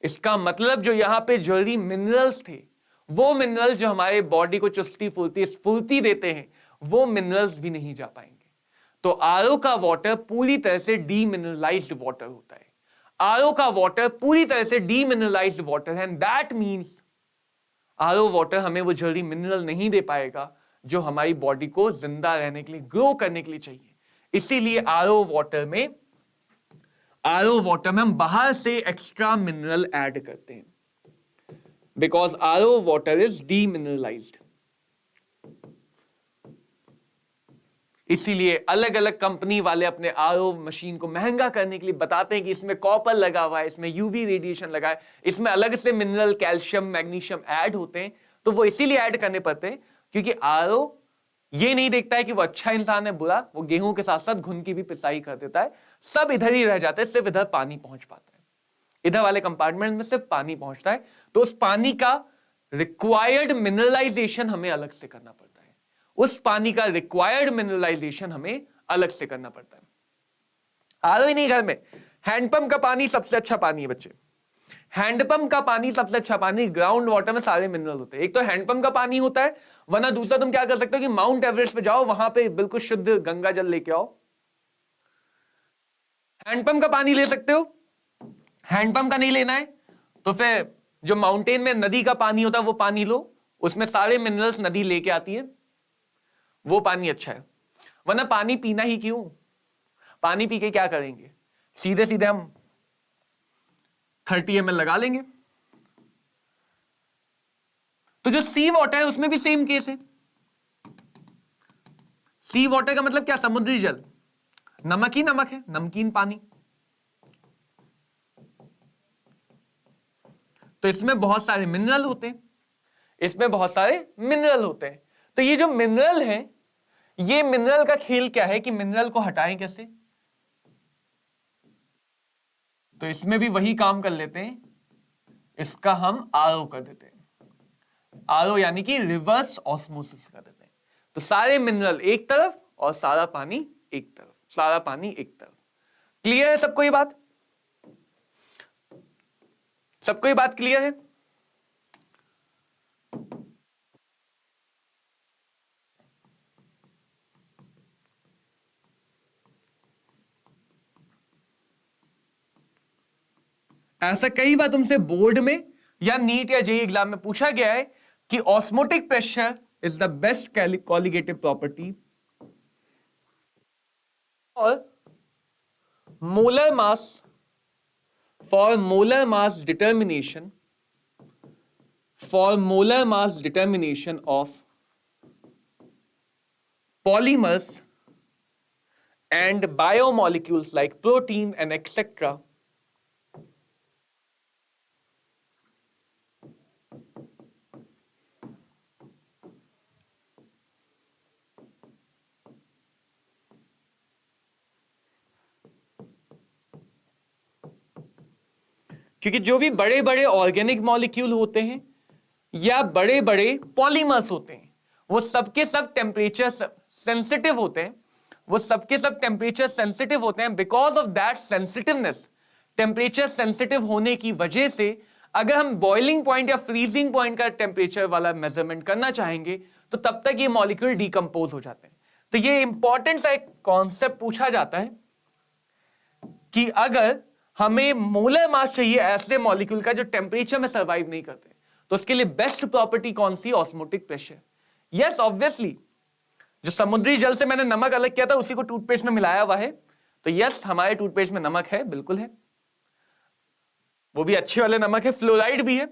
इसका मतलब जो यहां पे जरूरी मिनरल्स थे, वो मिनरल्स जो हमारे बॉडी को चुस्ती फुर्ती स्फूर्ति देते हैं, वो मिनरल्स भी नहीं जा पाएंगे। तो आरओ का वाटर पूरी तरह से डीमिनरलाइज्ड वाटर होता है, आरओ का वाटर पूरी तरह से डीमिनरलाइज्ड वाटर है, and that means RO water हमें वो जरूरी मिनरल नहीं दे पाएगा जो हमारी बॉडी को जिंदा रहने के लिए, ग्रो करने के लिए चाहिए। इसीलिए आरओ वाटर में हम बाहर से एक्स्ट्रा मिनरल ऐड करते हैं, because RO water is demineralised. इसीलिए अलग अलग कंपनी वाले अपने आरओ मशीन को महंगा करने के लिए बताते हैं कि इसमें कॉपर लगा हुआ है, इसमें यूवी रेडिएशन लगा है, इसमें अलग से मिनरल, कैल्शियम, मैग्नीशियम ऐड होते हैं। तो वो इसीलिए ऐड करने पड़ते हैं क्योंकि आरओ ये नहीं देखता है कि वो अच्छा इंसान है बुरा, वो गेहूं के साथ साथ घुन की भी पिसाई कर देता है, सब इधर ही रह जाते हैं, सिर्फ इधर पानी पहुंच पाता है, इधर वाले कंपार्टमेंट में सिर्फ पानी पहुंचता है। तो उस पानी का रिक्वायर्ड मिनरलाइजेशन हमें अलग से करना पड़ता है, उस पानी का रिक्वायर्ड मिनरलाइजेशन हमें अलग से करना पड़ता है। आरओ ही नहीं, घर में हैंडपंप का पानी सबसे अच्छा पानी है बच्चे। हैंडपंप का पानी सबसे अच्छा पानी, ग्राउंड वाटर में सारे मिनरल होते हैं। एक तो हैंडपंप का पानी होता है, वरना दूसरा तुम क्या कर सकते हो कि माउंट एवरेस्ट पे जाओ, वहां पे बिल्कुल शुद्ध गंगा जल लेके आओ, हैंडपंप का पानी ले सकते हो। हैंडपंप का नहीं लेना है तो फिर जो माउंटेन में नदी का पानी होता है वो पानी लो, उसमें सारे मिनरल्स नदी लेके आती है, वो पानी अच्छा है। वरना पानी पीना ही क्यों, पानी पी के क्या करेंगे, सीधे सीधे हम 30 ml लगा लेंगे। तो जो सी वाटर है उसमें भी सेम केस है। सी वाटर का मतलब क्या, समुद्री जल, नमक ही नमक है, नमकीन पानी। तो इसमें बहुत सारे मिनरल होते हैं, इसमें बहुत सारे मिनरल होते हैं। तो ये जो मिनरल है, ये मिनरल का खेल क्या है कि मिनरल को हटाएं कैसे। तो इसमें भी वही काम कर लेते हैं, इसका हम आरओ कर देते हैं। आरओ यानी कि रिवर्स ऑस्मोसिस कर देते हैं। तो सारे मिनरल एक तरफ और सारा पानी एक तरफ, सारा पानी एक तरफ। क्लियर है सबको ये बात? सबको ये बात क्लियर है? ऐसा कई बार तुमसे बोर्ड में या नीट या जेईई एग्जाम में पूछा गया है कि osmotic pressure is the best colligative property और molar mass for molar mass determination of polymers and biomolecules like protein and etc. क्योंकि जो भी बड़े बड़े ऑर्गेनिक मॉलिक्यूल होते हैं या बड़े बड़े पॉलीमर्स होते हैं, वो सबके सब टेम्परेचर सेंसिटिव होते हैं, वो सबके सब टेम्परेचर सेंसिटिव होते हैं। Because of that sensitiveness, temperature sensitive होने की वजह से अगर हम बॉइलिंग पॉइंट या फ्रीजिंग पॉइंट का टेम्परेचर वाला मेजरमेंट करना चाहेंगे तो तब तक ये मॉलिक्यूल डिकम्पोज हो जाते हैं। तो ये इंपॉर्टेंट सा एक कॉन्सेप्ट पूछा जाता है कि अगर हमें मोलर मास चाहिए ऐसे मॉलिक्यूल का जो टेम्परेचर में सर्वाइव नहीं करते, तो उसके लिए बेस्ट प्रॉपर्टी कौन सी, ऑस्मोटिक प्रेशर। यस ऑब्वियसली, जो समुद्री जल से मैंने नमक अलग किया था उसी को टूथपेस्ट में मिलाया हुआ है, तो यस हमारे टूथपेस्ट में नमक है, बिल्कुल है, वो भी अच्छे वाले नमक है, फ्लोराइड भी है।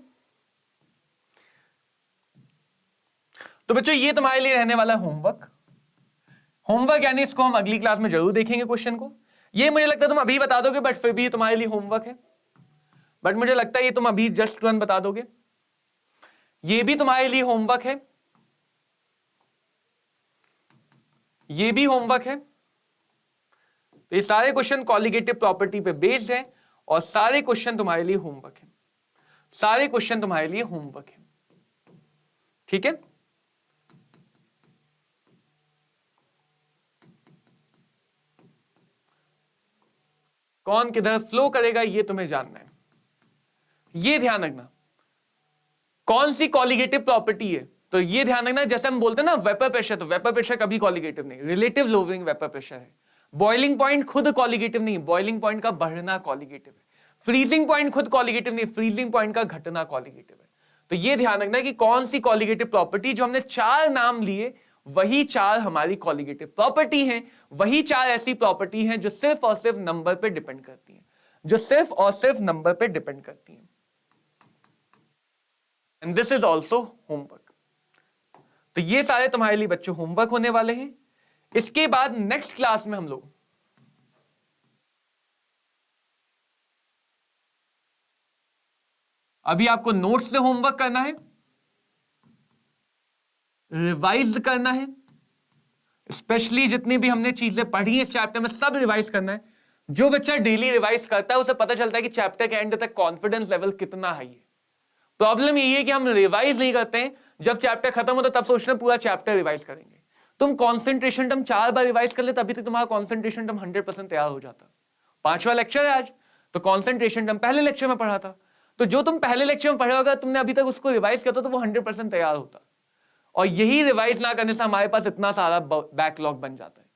तो बच्चों ये तुम्हारे लिए रहने वाला होमवर्क यानी इसको हम अगली क्लास में जरूर देखेंगे क्वेश्चन को। ये मुझे लगता है तुम अभी बता दोगे, बट फिर भी ये तुम्हारे लिए होमवर्क है, बट मुझे लगता है ये तुम अभी जस्ट तुरंत बता दोगे। ये भी तुम्हारे लिए होमवर्क है, ये भी होमवर्क है। तो ये सारे क्वेश्चन कॉलिगेटिव प्रॉपर्टी पे बेस्ड है और सारे क्वेश्चन तुम्हारे लिए होमवर्क है, सारे क्वेश्चन तुम्हारे लिए होमवर्क है, ठीक है। कौन किधर फ्लो करेगा ये तुम्हें जानना है, ये ध्यान रखना। कौन सी कॉलिगेटिव प्रॉपर्टी है, तो ये ध्यान रखना, जैसे हम बोलते हैं ना वेपर प्रेशर, तो वेपर प्रेशर कभी कॉलिगेटिव नहीं, रिलेटिव लोअरिंग वेपर प्रेशर है। बॉइलिंग पॉइंट खुद कॉलिगेटिव नहीं, बॉइलिंग पॉइंट का बढ़ना कॉलिगेटिव है। फ्रीजिंग पॉइंट खुद कॉलिगेटिव नहीं, फ्रीजिंग पॉइंट का घटना कॉलिगेटिव है। तो ये ध्यान रखना कि कौन सी कॉलिगेटिव प्रॉपर्टी, जो हमने 4 नाम लिए वही 4 हमारी कॉलिगेटिव प्रॉपर्टी हैं, वही 4 ऐसी प्रॉपर्टी हैं जो सिर्फ और सिर्फ नंबर पे डिपेंड करती हैं, जो सिर्फ और सिर्फ नंबर पे डिपेंड करती हैं। And this is also homework. तो ये सारे तुम्हारे लिए बच्चों होमवर्क होने वाले हैं। इसके बाद नेक्स्ट क्लास में हम लोग अभी आपको नोट्स से होमवर्क करना है, रिवाइज करना है, स्पेशली जितनी भी हमने चीजें पढ़ी हैं इस चैप्टर में सब रिवाइज करना है। जो बच्चा डेली रिवाइज करता है उसे पता चलता है कि चैप्टर के एंड तक कॉन्फिडेंस लेवल कितना हाई है। प्रॉब्लम यही है कि हम रिवाइज नहीं करते हैं, जब चैप्टर खत्म होता है तब सोचते हैं पूरा चैप्टर रिवाइज करेंगे। तुम कॉन्सेंट्रेशन टर्म 4 बार रिवाइज कर ले तभी तक तुम्हारा कॉन्सेंट्रेशन टर्म 100% तैयार हो जाता। 5वां लेक्चर है आज, तो कॉन्सेंट्रेशन टर्म पहले लेक्चर में पढ़ा था, तो जो तुम पहले लेक्चर में पढ़े होगा तुमने अभी तक उसको रिवाइज किया तो वो 100% तैयार होता। और यही रिवाइज ना करने से हमारे पास इतना सारा बैकलॉग बन जाता है।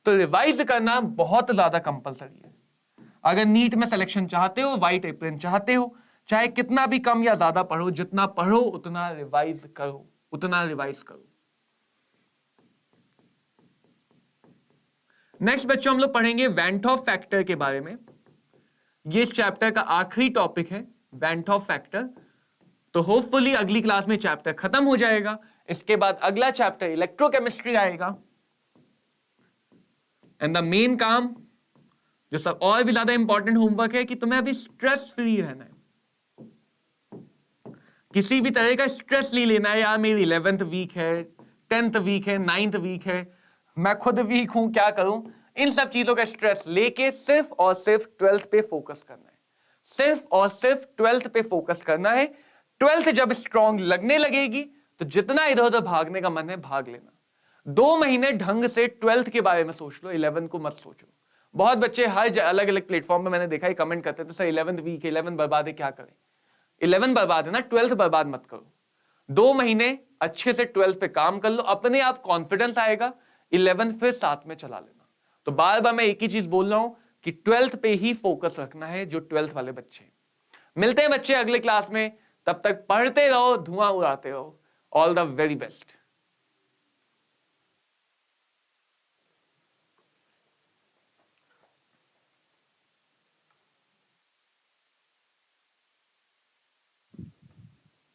तो रिवाइज करना बहुत ज्यादा कंपलसरी है। अगर नीट में सिलेक्शन चाहते हो, व्हाइट एप्रन चाहते हो, चाहे कितना भी कम या ज्यादा पढ़ो, जितना पढ़ो उतना रिवाइज करो, उतना रिवाइज करो। नेक्स्ट बच्चों हम लोग पढ़ेंगे वैन टॉप फैक्टर के बारे में। ये इस चैप्टर का आखिरी टॉपिक है, वैन टॉप फैक्टर। तो होपफुली अगली क्लास में चैप्टर खत्म हो जाएगा। इसके बाद अगला चैप्टर इलेक्ट्रोकेमिस्ट्री आएगा। एंड द मेन काम जो सब और भी ज्यादा इंपॉर्टेंट होमवर्क है कि तुम्हें अभी स्ट्रेस फ्री रहना है। किसी भी तरह का स्ट्रेस नहीं लेना है, यार मेरी 11th वीक है, 10th वीक है, 9th वीक है, मैं खुद वीक हूं, क्या करूं। इन सब चीजों का स्ट्रेस लेके सिर्फ और सिर्फ 12th पे फोकस करना है, सिर्फ और सिर्फ 12th पे फोकस करना है। 12th जब स्ट्रॉन्ग लगने लगेगी तो जितना इधर उधर भागने का मन है भाग लेना। 2 महीने ढंग से 12th के बारे में सोच लो, 11th को मत सोचो। बहुत बच्चे हर अलग अलग प्लेटफॉर्म में मैंने देखा है कमेंट करते थे, सर 11th वीक, 11 बर्बाद है, क्या करें। 11 बर्बाद है ना, 12th बर्बाद मत करो। 2 महीने अच्छे से 12th पे काम कर लो, अपने आप कॉन्फिडेंस आएगा, 11th फिर साथ में चला लेना। तो बार बार मैं एक ही चीज बोल रहा हूं कि 12th पे ही फोकस रखना है जो 12th वाले बच्चे। मिलते हैं बच्चे अगले क्लास में, तब तक पढ़ते रहो, धुआं उड़ाते रहो। All the very best.